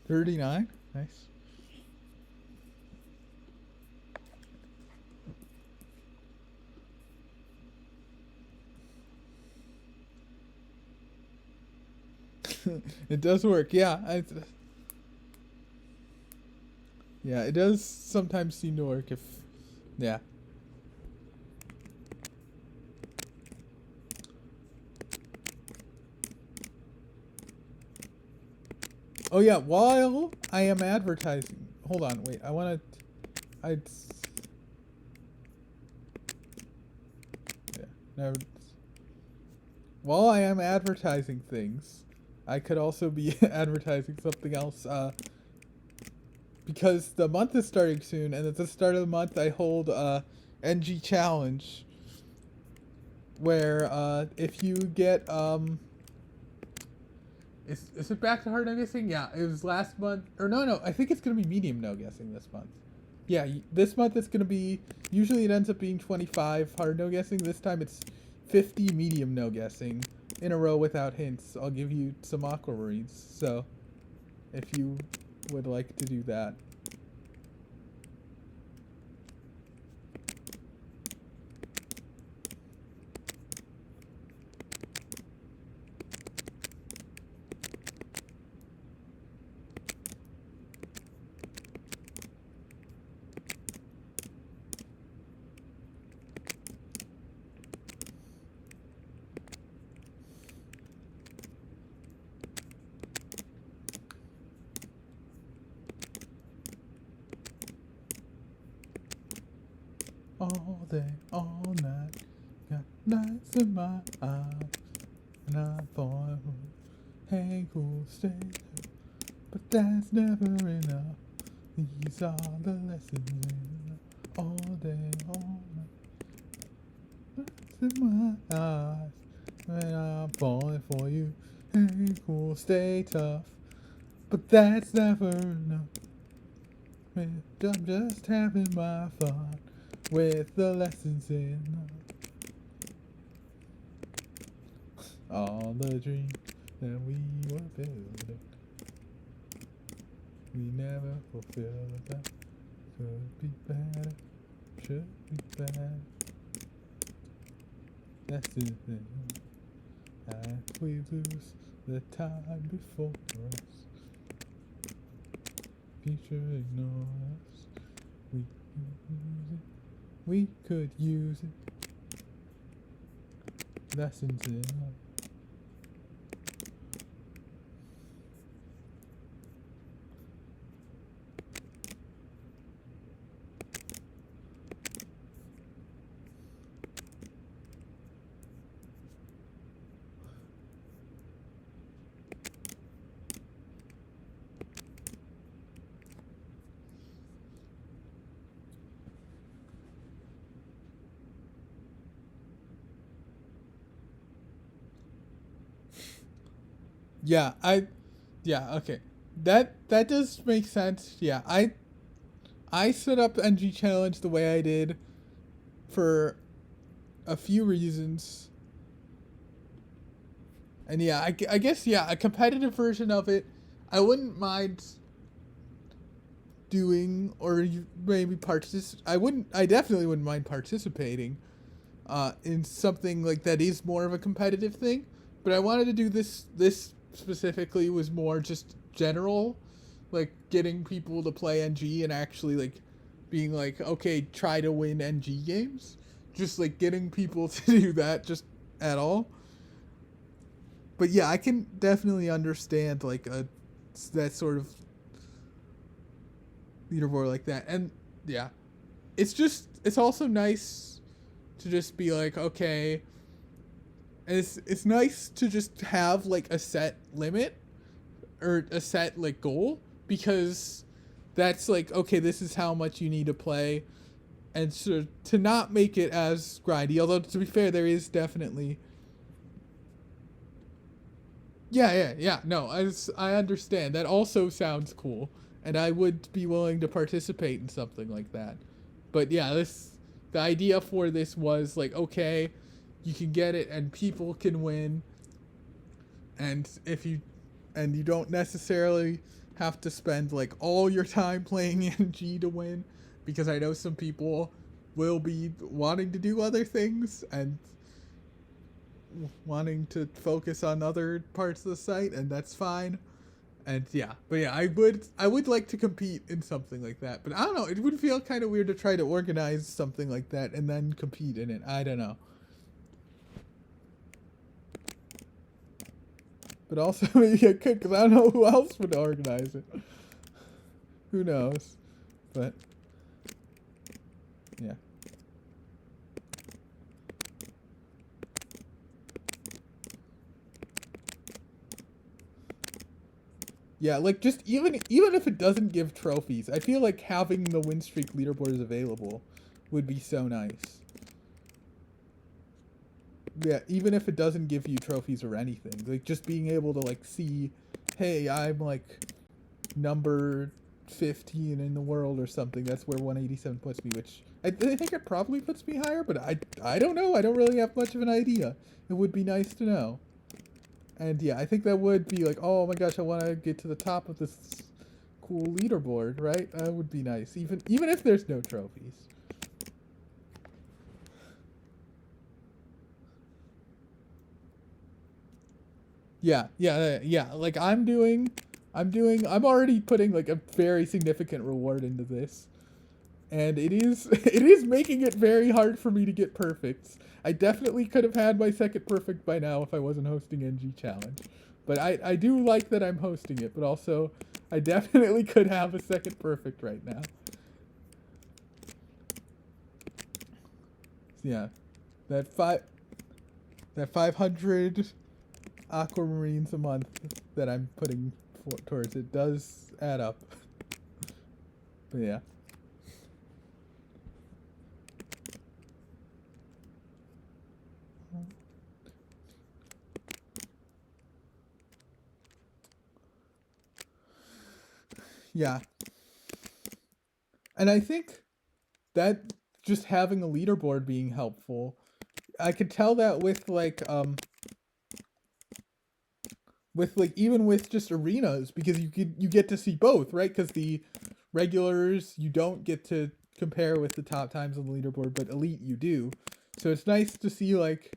S1: $39? Nice. It does work. Yeah, it does sometimes seem to work if yeah. Oh yeah, while I am advertising. Hold on, wait. I yeah. No, while I am advertising things, I could also be advertising something else because the month is starting soon, and at the start of the month I hold a NG challenge where if you get is it back to hard no guessing? Yeah, it was last month or no, I think it's gonna be medium no guessing this month. Yeah, this month it's gonna be usually it ends up being 25 hard no guessing. This time it's 50 medium no guessing in a row without hints. I'll give you some aquamarines. So if you would like to do that. All day, all night, got lights in my eyes, and I thought, hey, cool, stay, but that's never enough. These are the lessons in all day, all night. In my eyes when I'm falling for you. Hey, cool, stay tough, but that's never enough. I'm just having my fun with the lessons in all the dreams that we were building. We never fulfilled them. Could be better, should be better. That's the thing. As we lose the time before us, future ignore us. We could use it. Lessons in life. Yeah, yeah, okay. That does make sense. Yeah, I set up NG challenge the way I did for a few reasons. And yeah, I guess yeah, a competitive version of it I wouldn't mind doing, or maybe I definitely wouldn't mind participating in something like that is more of a competitive thing. But I wanted to do this specifically was more just general, like getting people to play NG and actually like being like, okay, try to win NG games. Just like getting people to do that just at all. But yeah, I can definitely understand like that sort of leaderboard like that. And yeah, it's also nice to just be like, okay, and it's nice to just have like a set limit or a set like goal, because that's like, okay, this is how much you need to play, and so to not make it as grindy. Although to be fair, there is definitely yeah. No, I understand. That also sounds cool, and I would be willing to participate in something like that. But yeah, the idea for this was like, okay, you can get it and people can win, and you don't necessarily have to spend like all your time playing NG to win, because I know some people will be wanting to do other things and wanting to focus on other parts of the site, and that's fine. And yeah, but yeah, I would like to compete in something like that, but I don't know, it would feel kind of weird to try to organize something like that and then compete in it. I don't know. But also maybe I could, because I don't know who else would organize it. Who knows? But yeah. Yeah, like just even if it doesn't give trophies, I feel like having the win streak leaderboards available would be so nice. Yeah, even if it doesn't give you trophies or anything, like just being able to like see, hey, I'm like number 15 in the world or something. That's where 187 puts me, which I think it probably puts me higher, but I don't know. I don't really have much of an idea. It would be nice to know. And yeah, I think that would be like, oh my gosh, I want to get to the top of this cool leaderboard, right? That would be nice, even if there's no trophies. Yeah. Like I'm already putting like a very significant reward into this, and it is it is making it very hard for me to get perfects. I definitely could have had my second perfect by now if I wasn't hosting NG Challenge. But I do like that I'm hosting it, but also I definitely could have a second perfect right now. Yeah. That five that 500 aquamarines a month that I'm putting towards it does add up. But yeah. Yeah. And I think that just having a leaderboard being helpful, I could tell that with like even with just arenas, because you get to see both, right? Because the regulars you don't get to compare with the top times on the leaderboard, but elite you do. So it's nice to see like,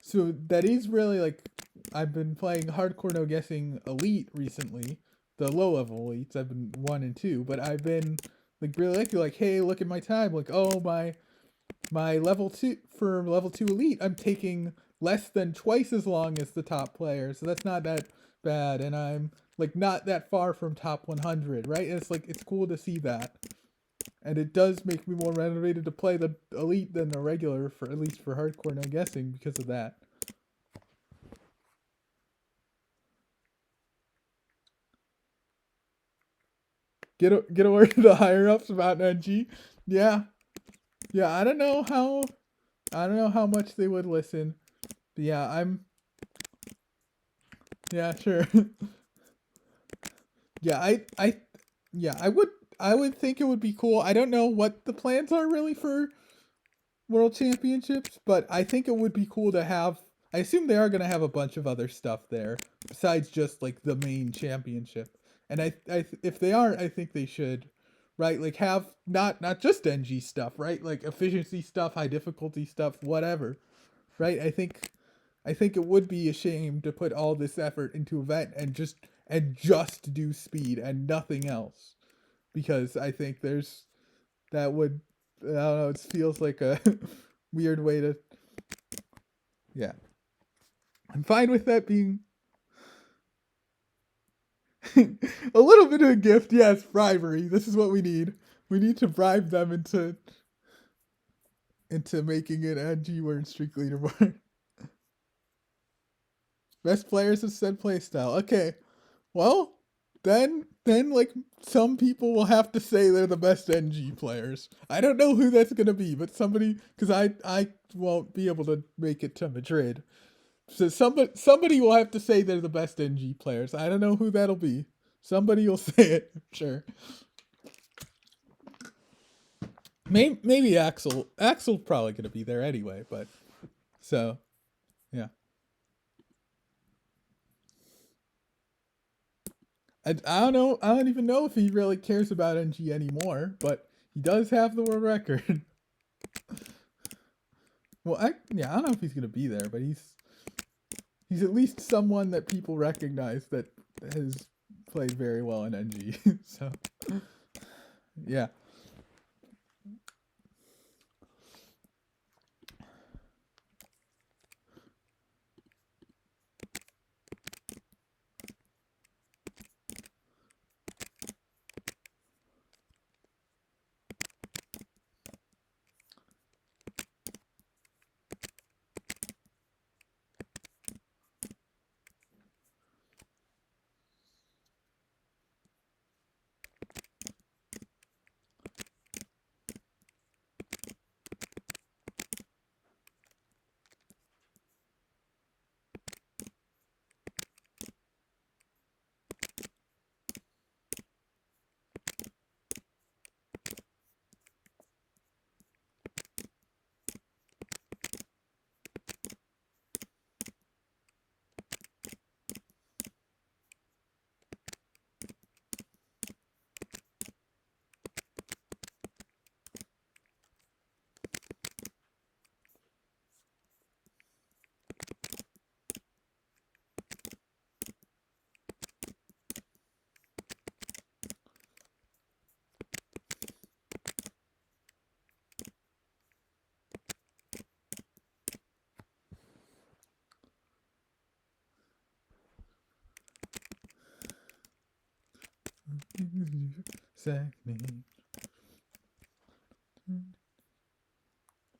S1: so that is really like, I've been playing hardcore no guessing elite recently, the low level elites. I've been 1 and 2, but I've been like really like, hey, look at my time. Like, oh, my level 2 for level 2 elite, I'm taking less than twice as long as the top player, so that's not that bad, and I'm like not that far from top 100, right? And it's like, it's cool to see that, and it does make me more motivated to play the elite than the regular, for at least for hardcore no guessing, because of that. Get a word to the higher ups about NG. Yeah, yeah. I don't know how much they would listen. But yeah, yeah, sure. Yeah, yeah, I would think it would be cool. I don't know what the plans are really for World Championships, but I think it would be cool to have. I assume they are going to have a bunch of other stuff there besides just like the main championship. And if they aren't, I think they should, right? Like have not just NG stuff, right? Like efficiency stuff, high difficulty stuff, whatever, right? I think it would be a shame to put all this effort into event and just do speed and nothing else, because I think that would, I don't know, it feels like a weird way to, yeah. I'm fine with that being a little bit of a gift. Yes, bribery. This is what we need. We need to bribe them into making an NG word streak leaderboard. Best players have said playstyle. Okay, well, then like some people will have to say they're the best NG players. I don't know who that's gonna be, but somebody, because I won't be able to make it to Madrid. So somebody will have to say they're the best NG players. I don't know who that'll be. Somebody will say it, sure. Maybe Axel. Axel's probably gonna be there anyway, but so yeah. I don't know. I don't even know if he really cares about NG anymore, but he does have the world record. Well, yeah, I don't know if he's gonna be there, but he's at least someone that people recognize that has played very well in NG. So yeah.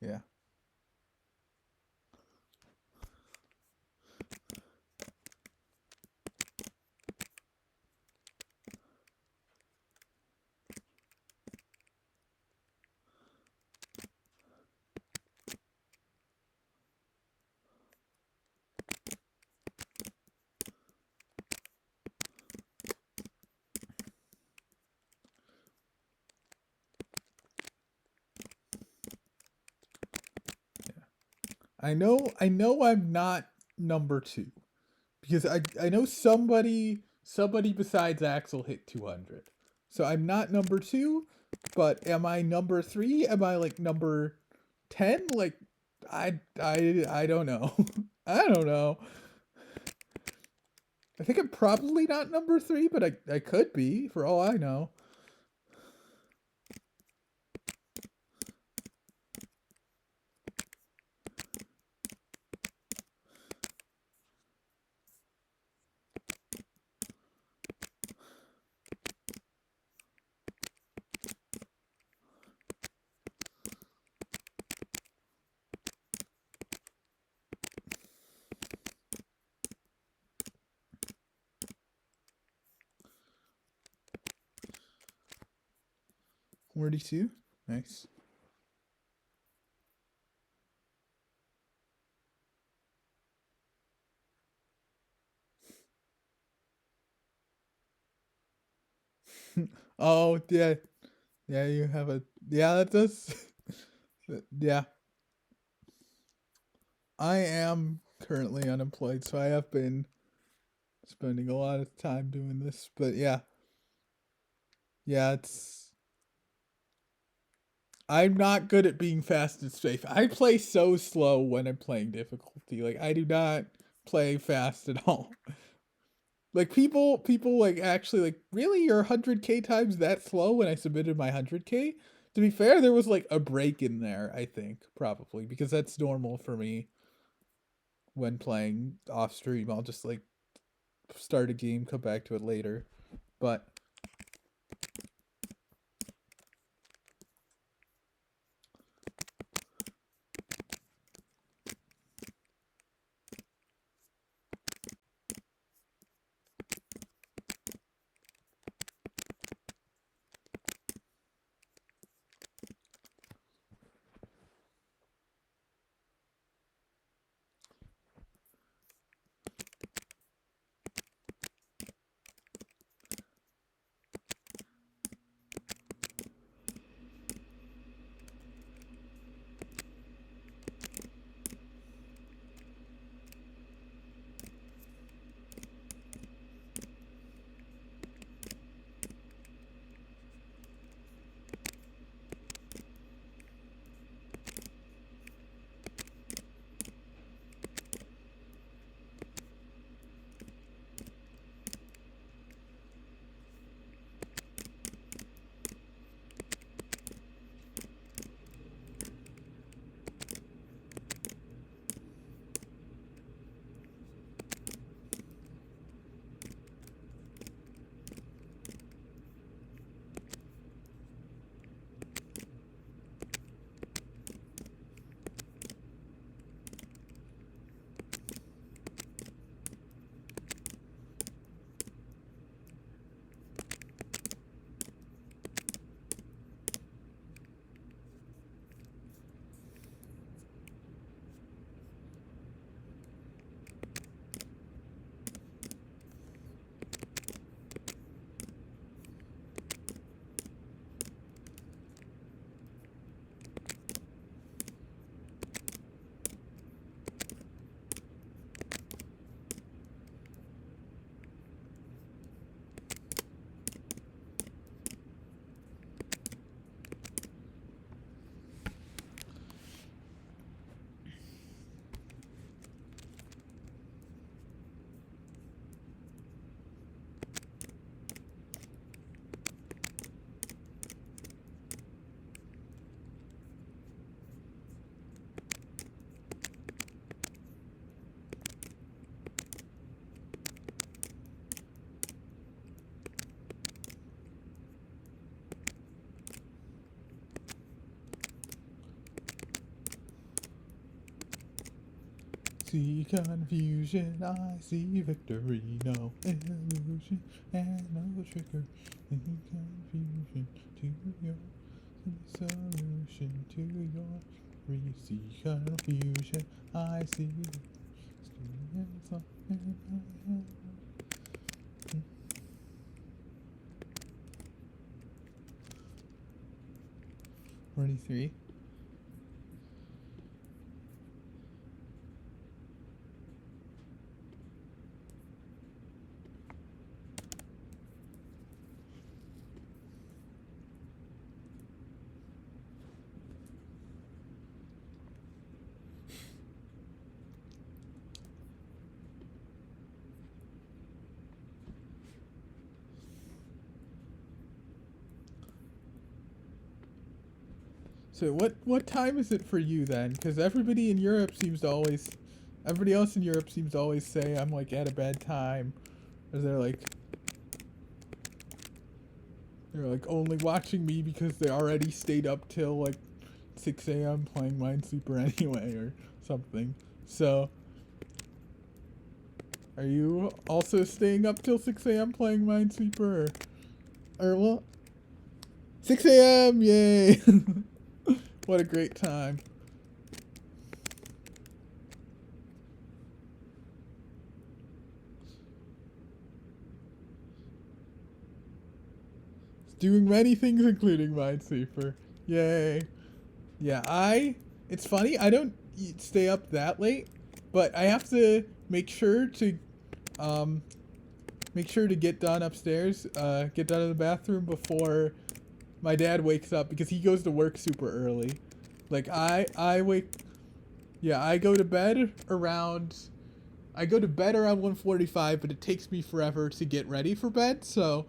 S1: Yeah. I know I'm not number two because I know somebody besides Axel hit 200. So I'm not number two, but am I number three? Am I like number 10? Like I don't know. I don't know. I think I'm probably not number three, but I could be for all I know. $42. Nice. Oh yeah, yeah. You have a yeah. That does. Yeah, I am currently unemployed, so I have been spending a lot of time doing this. But yeah, yeah. It's I'm not good at being fast and safe. I play so slow when I'm playing difficulty. Like I do not play fast at all. Like people like actually like really your 100k times that slow when I submitted my 100k. To be fair, there was like a break in there, I think, probably because that's normal for me when playing off stream. I'll just like start a game, come back to it later. But see confusion, I see victory, no illusion and no trickery. See confusion to your solution to your see confusion, I see. 43. So what time is it for you then? Because everybody in Europe seems to always, everybody else in Europe seems to always say I'm like at a bad time, or they're like only watching me because they already stayed up till like 6 a.m. playing Minesweeper anyway or something. So are you also staying up till 6 a.m. playing Minesweeper or what? 6 a.m. Yay! What a great time. Doing many things including Minesweeper. Yay. Yeah, it's funny, I don't stay up that late, but I have to um make sure to get done upstairs, get done in the bathroom before my dad wakes up because he goes to work super early. Like I wake yeah, I go to bed around 1:45, but it takes me forever to get ready for bed, so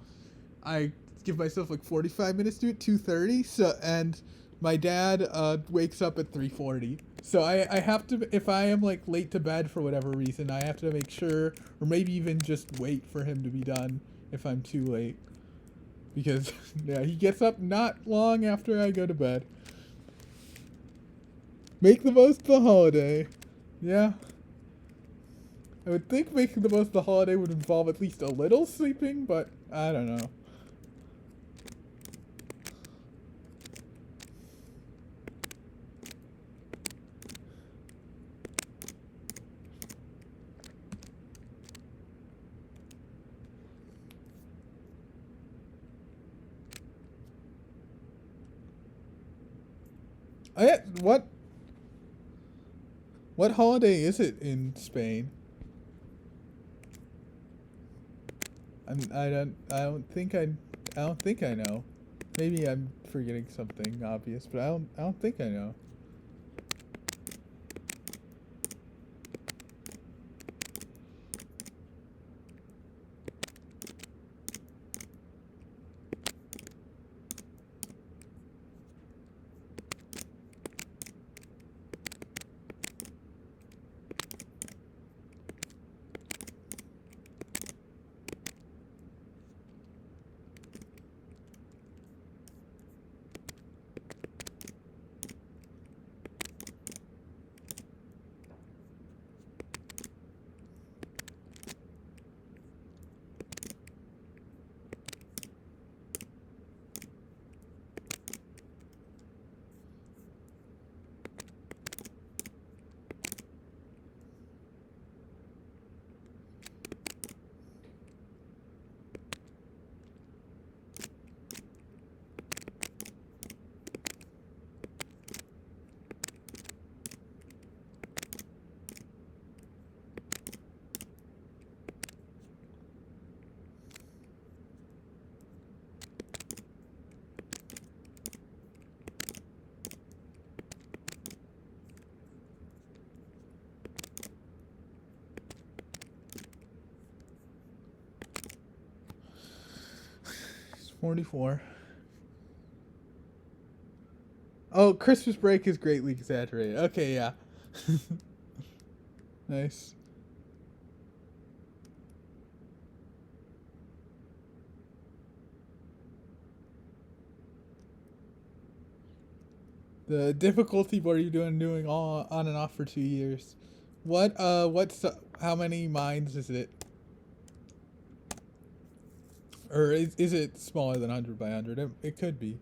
S1: I give myself like 45 minutes to it, 2:30. So and my dad wakes up at 3:40. So I have to, if I am like late to bed for whatever reason, I have to make sure, or maybe even just wait for him to be done if I'm too late. Because yeah, he gets up not long after I go to bed. Make the most of the holiday. Yeah. I would think making the most of the holiday would involve at least a little sleeping, but I don't know. What holiday is it in Spain? I don't think I know. Maybe I'm forgetting something obvious, but I don't think I know. It's 44. Oh, Christmas break is greatly exaggerated. Okay, yeah. Nice. The difficulty, what are you doing all on and off for 2 years? How many mines is it? Or is it smaller than 100 by 100? It could be.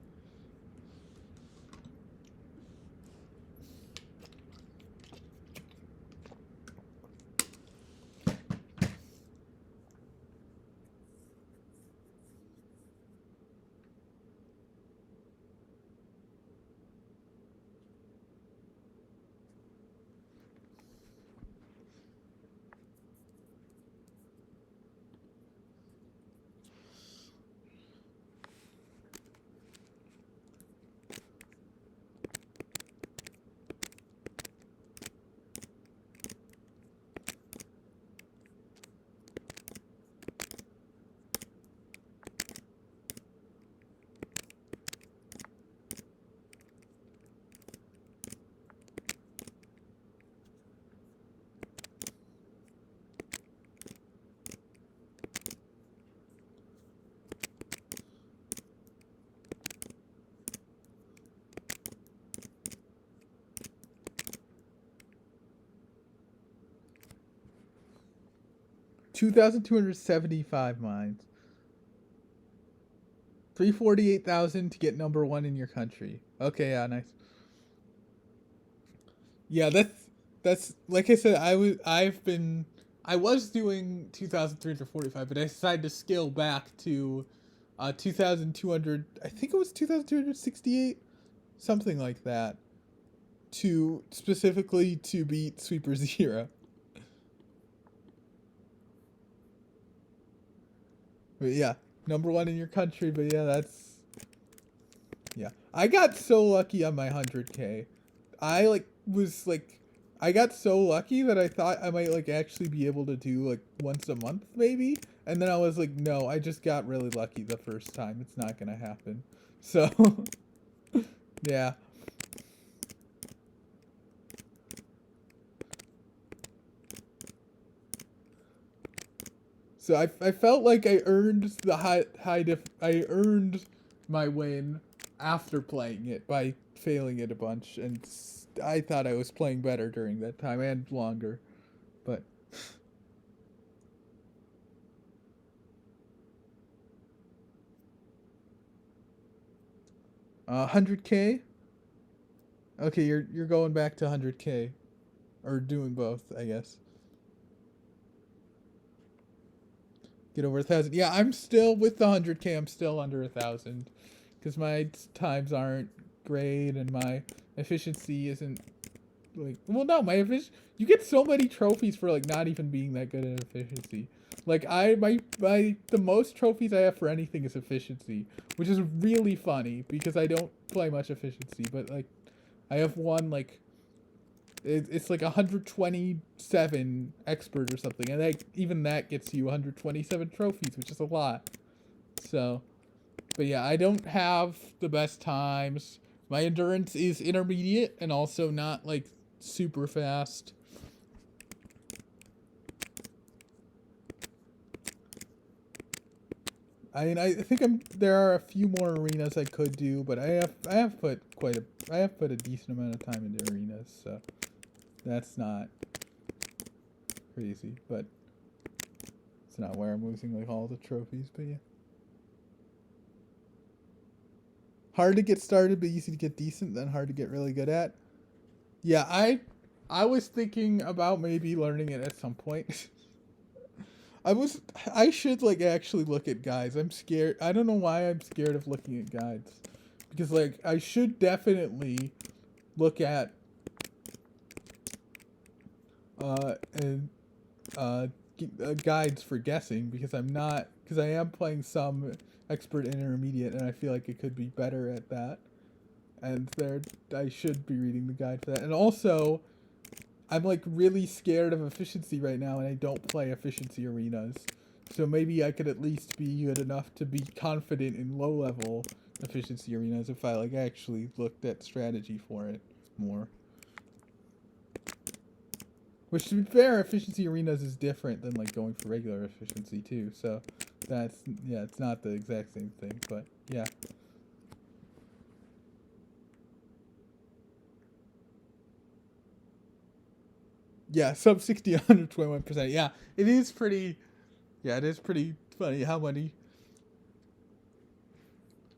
S1: 2,275 mines. 348,000 to get number one in your country. Okay, yeah, nice. Yeah, that's like I said. I was doing 2,345, but I decided to scale back to 2,200. I think it was 2,268, something like that, to specifically to beat Sweeper Zero. But yeah, number one in your country. But yeah, that's yeah. I got so lucky on my 100K. I like was like I got so lucky that I thought I might like actually be able to do like once a month maybe, and then I was like, no, I just got really lucky the first time. It's not gonna happen. So yeah. So I felt like I earned the I earned my win after playing it by failing it a bunch, and I thought I was playing better during that time and longer, but 100K. Okay, you're going back to 100K or doing both, I guess. Get over 1,000. Yeah, I'm still with the 100K. I'm still under 1,000 because my times aren't great and my efficiency isn't like. Well, no, you get so many trophies for like not even being that good at efficiency. Like my the most trophies I have for anything is efficiency, which is really funny because I don't play much efficiency, but like I have one like it's like 127 expert or something, and even that gets you 127 trophies, which is a lot. So, but yeah, I don't have the best times. My endurance is intermediate and also not like super fast. I mean, I think there are a few more arenas I could do, but I have put I have put a decent amount of time into arenas, so that's not crazy, but it's not where I'm losing like all the trophies. But yeah, hard to get started, but easy to get decent. Then hard to get really good at. Yeah, I was thinking about maybe learning it at some point. I should like actually look at guides. I'm scared. I don't know why I'm scared of looking at guides. Because like I should definitely look at and guides for guessing because I am playing some expert intermediate and I feel like it could be better at that. And there I should be reading the guide for that. And also I'm like really scared of efficiency right now and I don't play efficiency arenas. So maybe I could at least be good enough to be confident in low level efficiency arenas if I like actually looked at strategy for it more. Which to be fair, efficiency arenas is different than like going for regular efficiency too. So that's yeah, it's not the exact same thing, but yeah. Yeah, sub 60, 121%. Yeah, it is pretty. Yeah, it is pretty funny how many.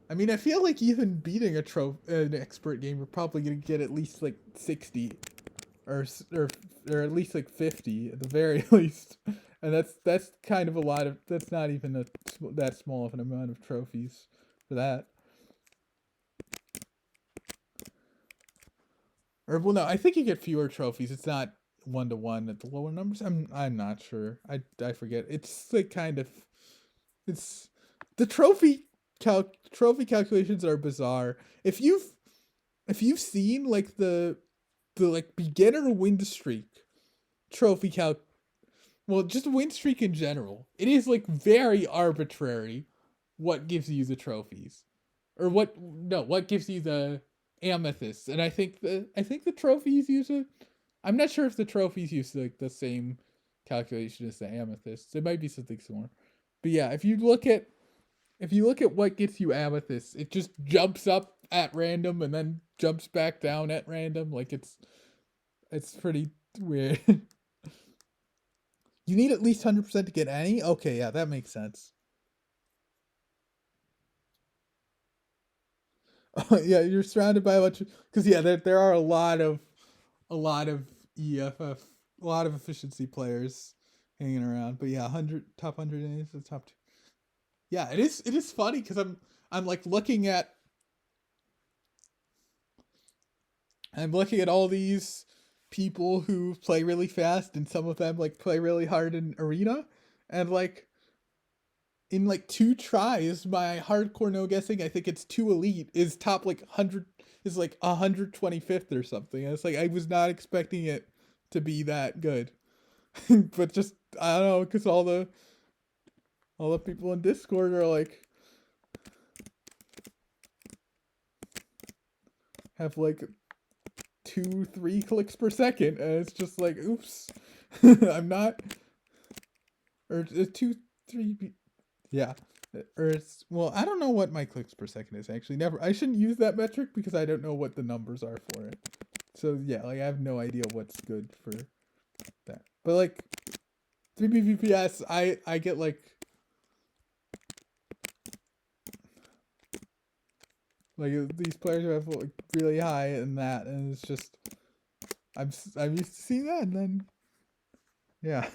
S1: I mean, I feel like even beating an expert game, we're probably gonna get at least like 60, or or or at least like 50 at the very least, and that's kind of a lot of. That's not even that small of an amount of trophies for that. Or well, no, I think you get fewer trophies. It's not 1 to 1 at the lower numbers. I'm not sure. I forget. It's like kind of it's the trophy calculations are bizarre. If you've seen like the like beginner win streak trophy calc well just win streak in general, it is like very arbitrary what gives you the trophies or what gives you the amethysts. And I think the trophies use it. I'm not sure if the trophies use like the same calculation as the amethysts. It might be something similar. But yeah, if you look at what gets you amethysts, it just jumps up at random and then jumps back down at random. Like it's pretty weird. You need at least 100% to get any? Okay, yeah, that makes sense. Yeah, you're surrounded by a bunch of, because yeah, there are a lot of EFF, a lot of efficiency players hanging around. But yeah, 100 top 100 is the top two. Yeah, it is funny because I'm like looking at all these people who play really fast, and some of them like play really hard in arena, and like in like 2 tries, my hardcore no guessing, I think it's 2 elite, is top like 100, is like 125th or something. And it's like I was not expecting it to be that good, but just I don't know, because all the people in Discord are like have like 2-3 clicks per second, and it's just like oops, I'm not, or 2-3, yeah, or it's, well, I don't know what my clicks per second is actually. Never, I shouldn't use that metric because I don't know what the numbers are for it. So yeah, like I have no idea what's good for that. But like 3 Bps, I get like these players who have like really high and that, and it's just I'm used to seeing that, and then yeah.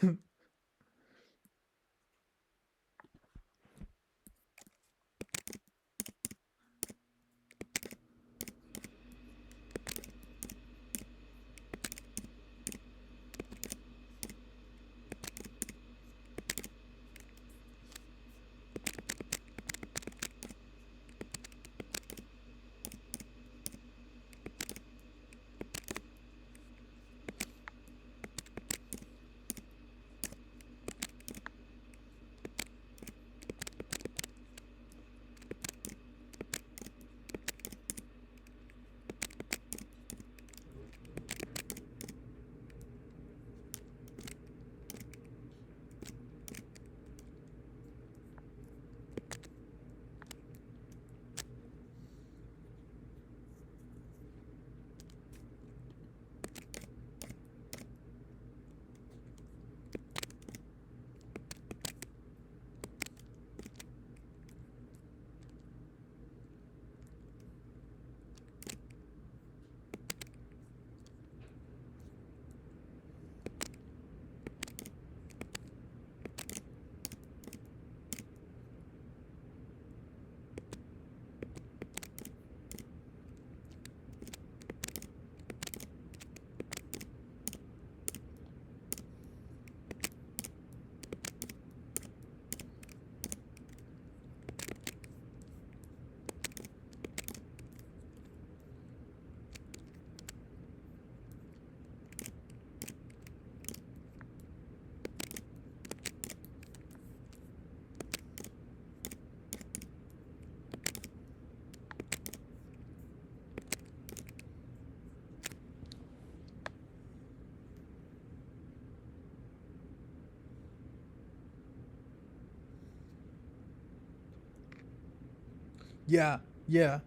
S1: Yeah, yeah.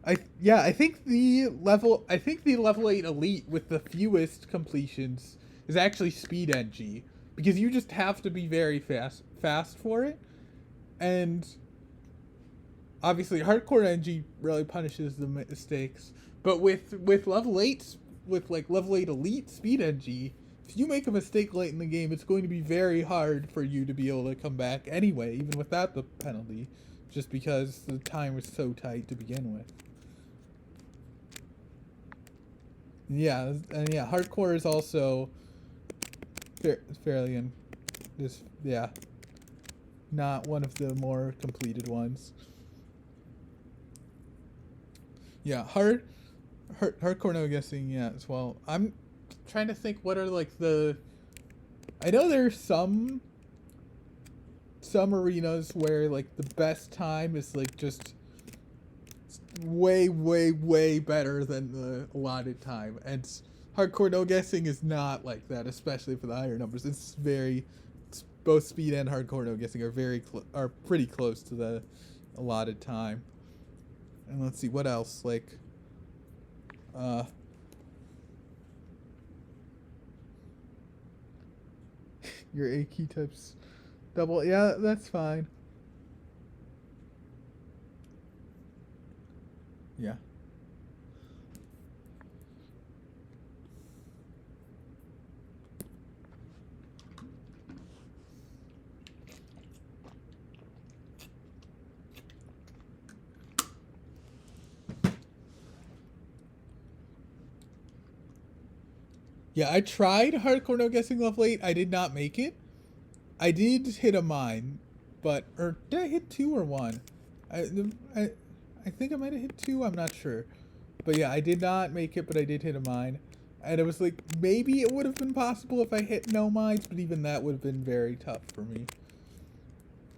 S1: I think the level 8 elite with the fewest completions is actually speed NG, because you just have to be very fast for it. And obviously hardcore NG really punishes the mistakes, but with level 8, with like level 8 elite speed NG, if you make a mistake late in the game, it's going to be very hard for you to be able to come back anyway, even without the penalty, just because the time was so tight to begin with. Yeah, and yeah, hardcore is also fairly in this, yeah, not one of the more completed ones. Yeah, hardcore no guessing, yeah, as well. I'm trying to think what are like the, I know there's some arenas where like the best time is like just way way way better than the allotted time, and hardcore no guessing is not like that, especially for the higher numbers. It's both speed and hardcore no guessing are are pretty close to the allotted time. And let's see what else, like uh Your A key types double. Yeah, that's fine. Yeah. Yeah, I tried hardcore no guessing level 8. I did not make it. I did hit a mine, but or did I hit 2 or 1? I I, I think I might have hit 2. I'm not sure. But yeah, I did not make it, but I did hit a mine. And it was like maybe it would have been possible if I hit no mines, but even that would have been very tough for me.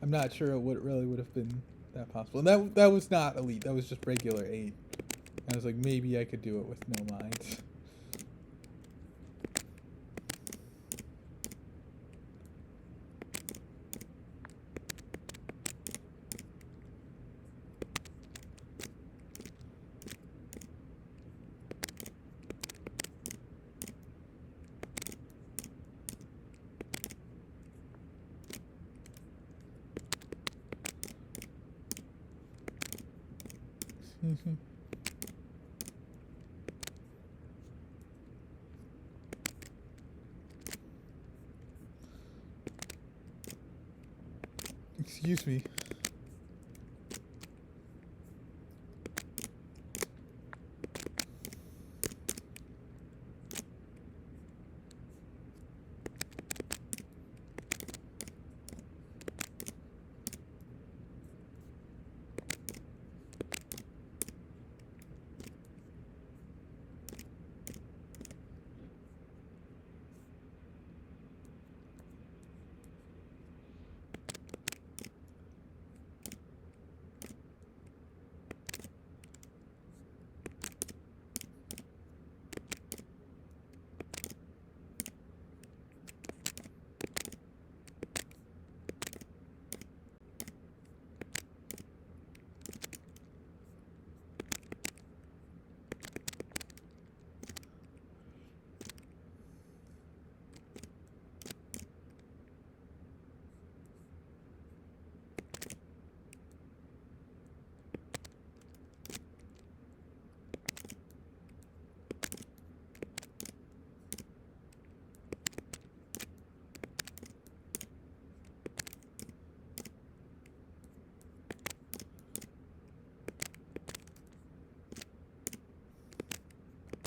S1: I'm not sure it would have been that possible. And that was not elite. That was just regular 8. I was like maybe I could do it with no mines. Excuse me.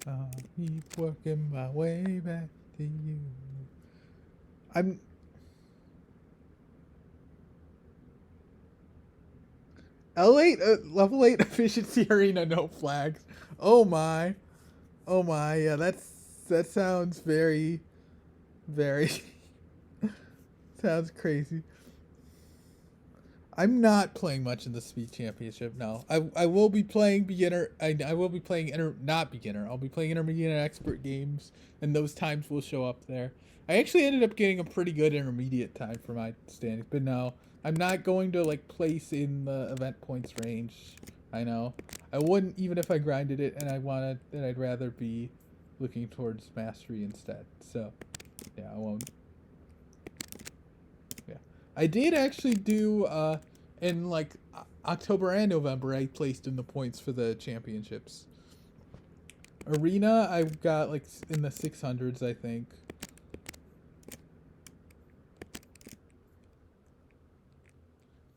S1: I'll keep working my way back to you. I'm L8 level 8 efficiency arena no flags. Oh my. Oh my. Yeah, that sounds very sounds crazy. I'm not playing much in the speed championship. No, I will be playing beginner. I will be playing not beginner. I'll be playing intermediate and expert games, and those times will show up there. I actually ended up getting a pretty good intermediate time for my standings, but no, I'm not going to like place in the event points range. I know I wouldn't even if I grinded it, and I wanted, and I'd rather be looking towards mastery instead. So yeah, I won't. Yeah, I did actually do in like October and November. I placed in the points for the championships. Arena, I got like in the 600s, I think.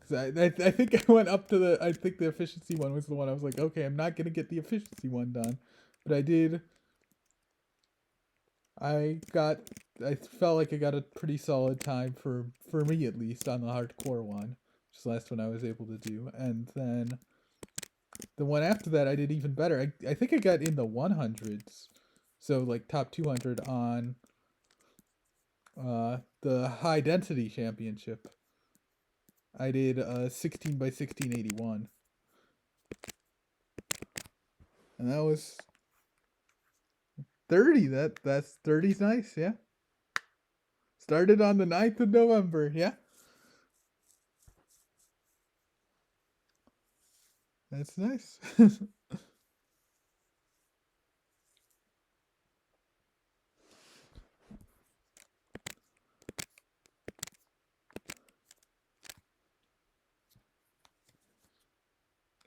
S1: Cause I think I went up to the. I think the efficiency one was the one I was like, okay, I'm not gonna get the efficiency one done, but I did. I got. I felt like I got a pretty solid time for me at least on the hardcore one, which is the last one I was able to do, and then the one after that I did even better. I think I got in the 100s, so like top 200 on the high density championship. I did 16 by 1681, and that was 30. That's 30's nice, yeah. Started on the 9th of November, yeah. That's nice.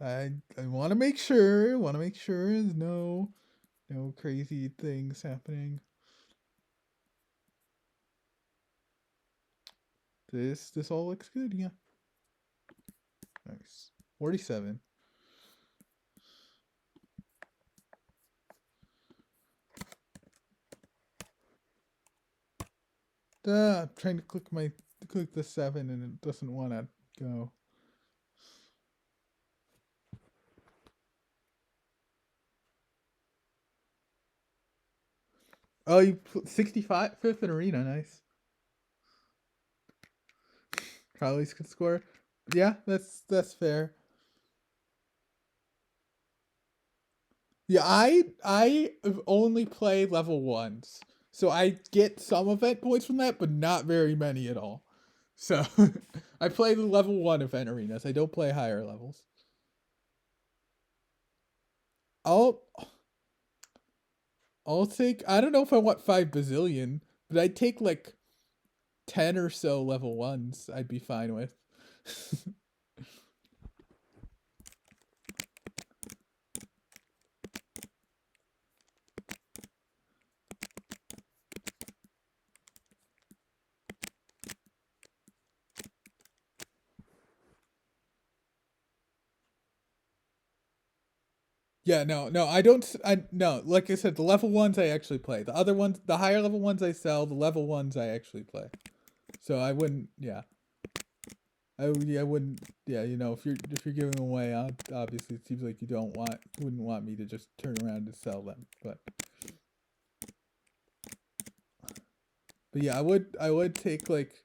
S1: I want to make sure. Want to make sure there's no crazy things happening. This all looks good. Yeah. Nice. 47. I'm trying to click the 7 and it doesn't want to go. Oh, you 65 fifth in arena. Nice. Crowley's could score. Yeah, that's fair. Yeah, I have only played level ones, so I get some event points from that, but not very many at all. So I play the level one event arenas. I don't play higher levels. I'll I'll take. I don't know if I want 5 bazillion, but I'd take like 10 or so level ones. I'd be fine with. Yeah, no, I don't. I no, like I said, the level ones I actually play. The other ones, the higher level ones I sell. The level ones I actually play. So I wouldn't. Yeah, I wouldn't. Yeah, if you're giving them away, obviously it seems like you wouldn't want me to just turn around and sell them. But yeah, I would take like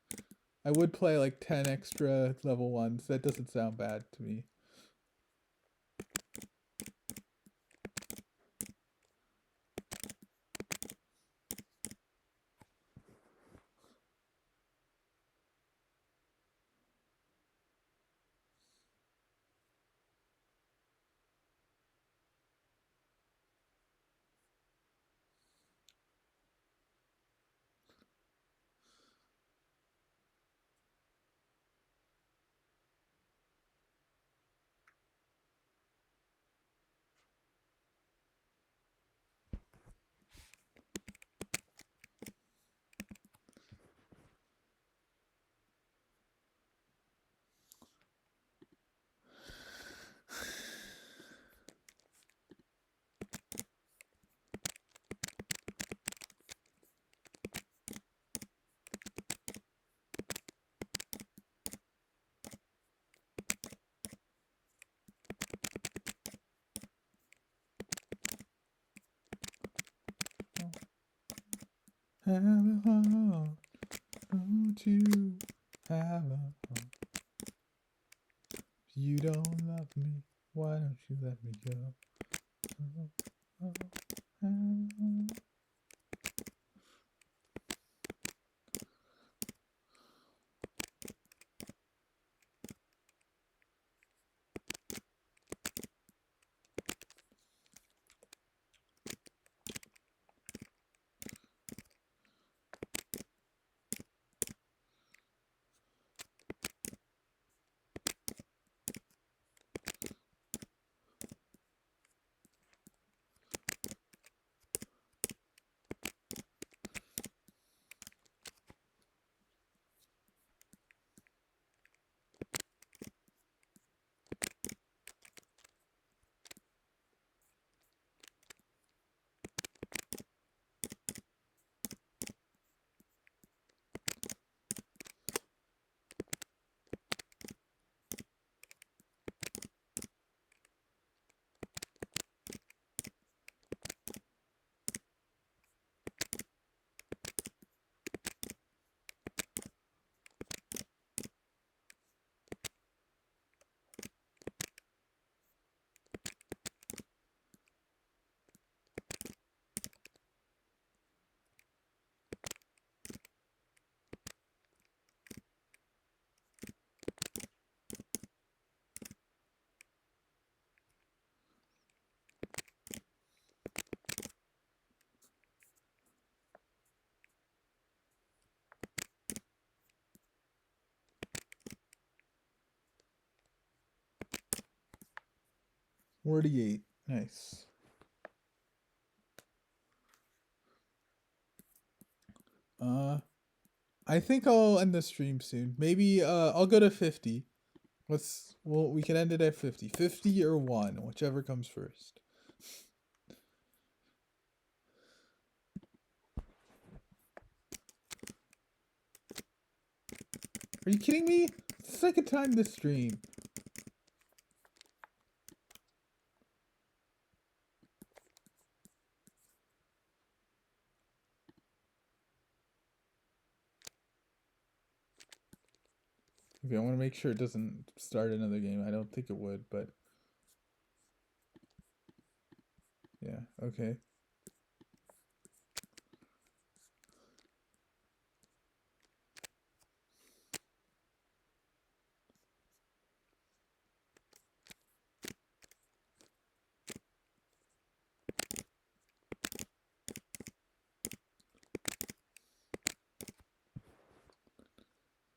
S1: I would play like 10 extra level ones. That doesn't sound bad to me. Have a heart, don't you have a heart? If you don't love me, why don't you let me go? 48. Nice. Uh, I think I'll end the stream soon. Maybe I'll go to 50. We can end it at 50. 50 or 1, whichever comes first. Are you kidding me? It's the second time this stream. Okay, I want to make sure it doesn't start another game. I don't think it would, but yeah, okay.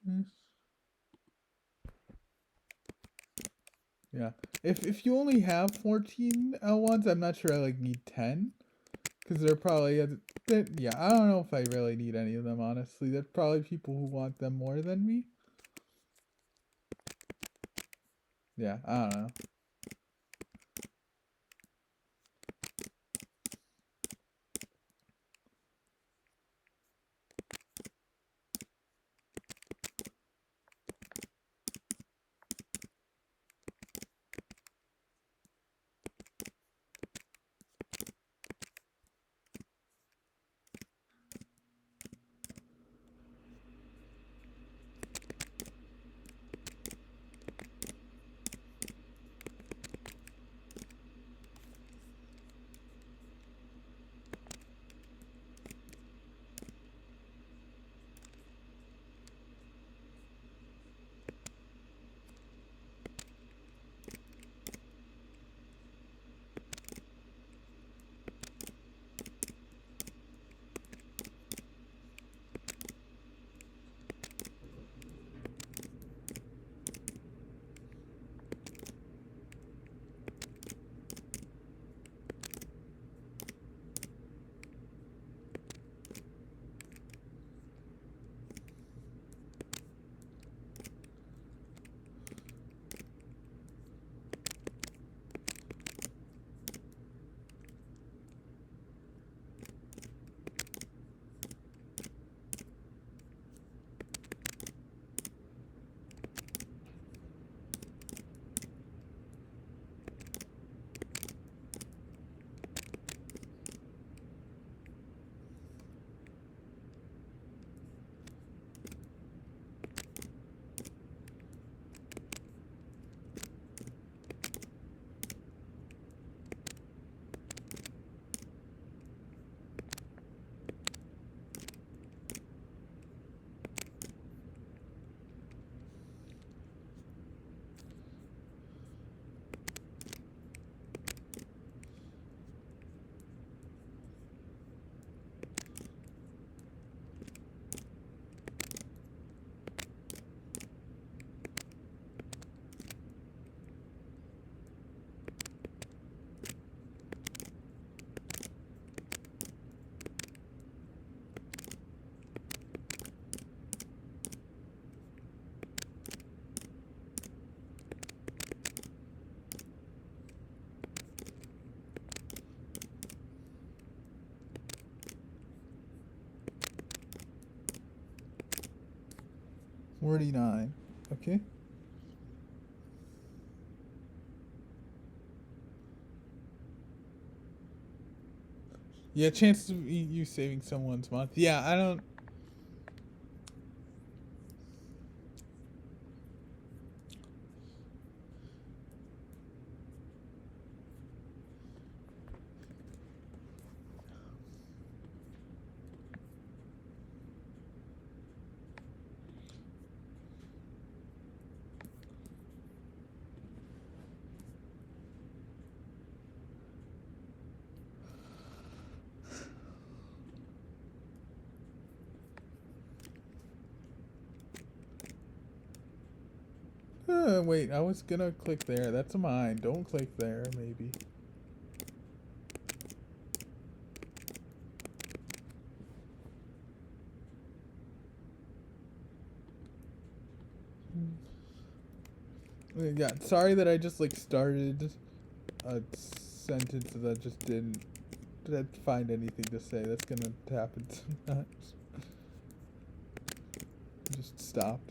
S1: Mm. Yeah. If you only have 14 L1s, I'm not sure I like need 10. Because they're probably, yeah, I don't know if I really need any of them, honestly. There's probably people who want them more than me. Yeah, I don't know. $49. Okay. Yeah, chances of you saving someone's month. Yeah, I don't. wait. I was gonna click there. That's mine. Don't click there. Maybe. Yeah. Sorry that I just like started a sentence that just didn't find anything to say. That's gonna happen sometimes. Just stopped.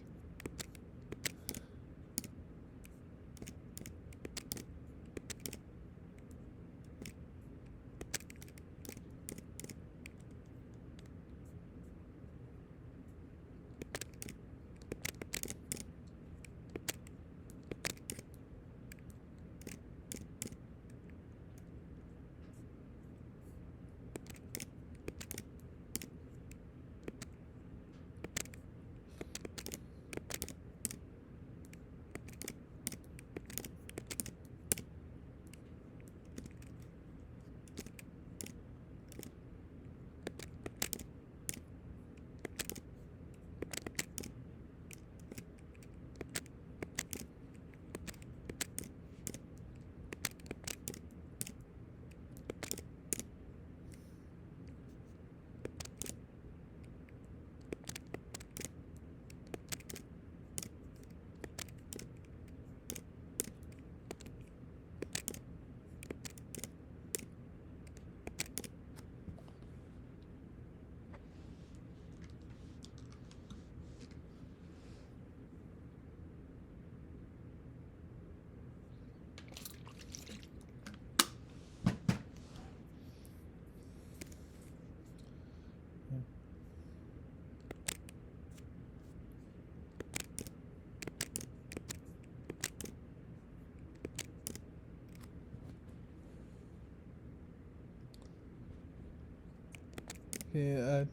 S1: Okay.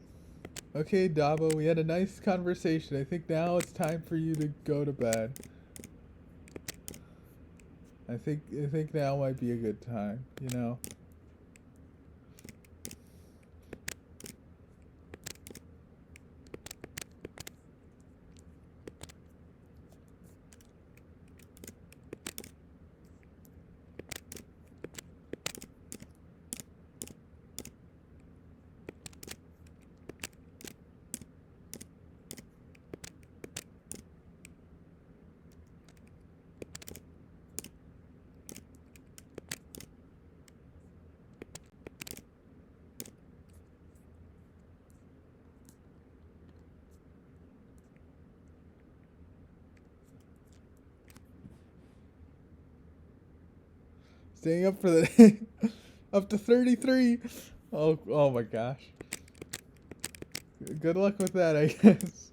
S1: Okay, Dabo. We had a nice conversation. I think now it's time for you to go to bed. I think now might be a good time. You know. Staying up for the day. Up to 33. Oh my gosh. Good luck with that, I guess.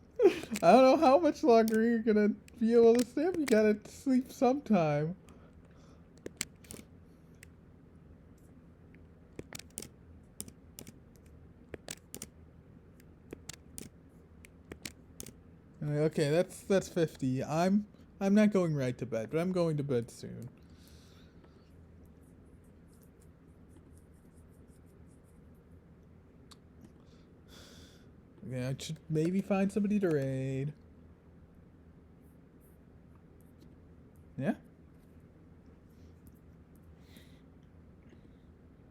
S1: I don't know how much longer you're gonna be able to stay up. You gotta sleep sometime. Okay, that's 50. I'm not going right to bed, but I'm going to bed soon. Okay, I should maybe find somebody to raid. Yeah?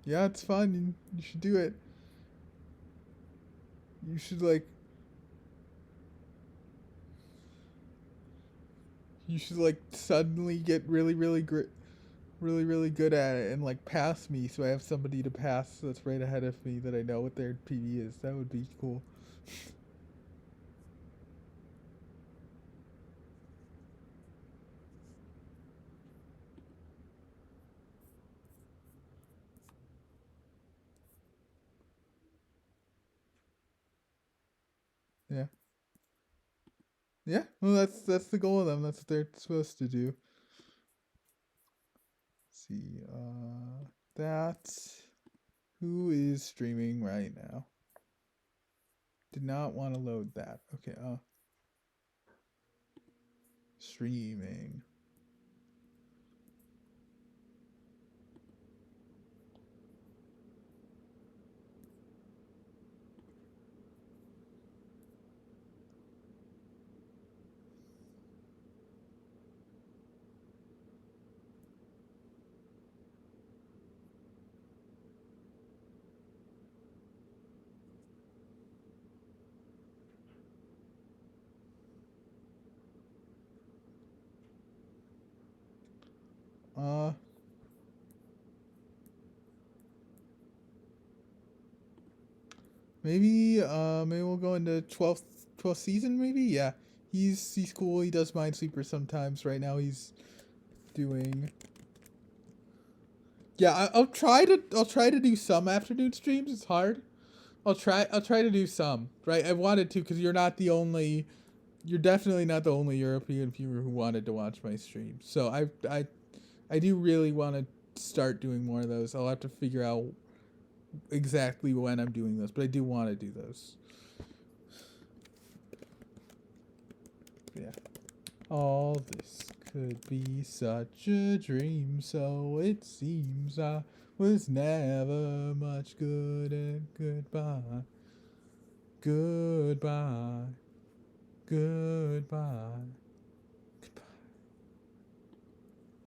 S1: Yeah, it's fun. You should do it. You should like suddenly get really good at it and like pass me so I have somebody to pass that's right ahead of me that I know what their PV is. That would be cool. Yeah. Yeah. Well, that's the goal of them. That's what they're supposed to do. Let's see. That's who is streaming right now. Did not want to load that. Okay. Streaming. Maybe we'll go into 12th season. Maybe, yeah. He's cool. He does Minesweeper sometimes. Right now he's doing. Yeah, I'll try to do some afternoon streams. It's hard. I'll try to do some. Right, I wanted to because you're not the only. You're definitely not the only European viewer who wanted to watch my stream. So I do really want to start doing more of those. I'll have to figure out exactly when I'm doing those, but I do want to do those. Yeah. All this could be such a dream, so it seems I was never much good at goodbye. Goodbye. Goodbye.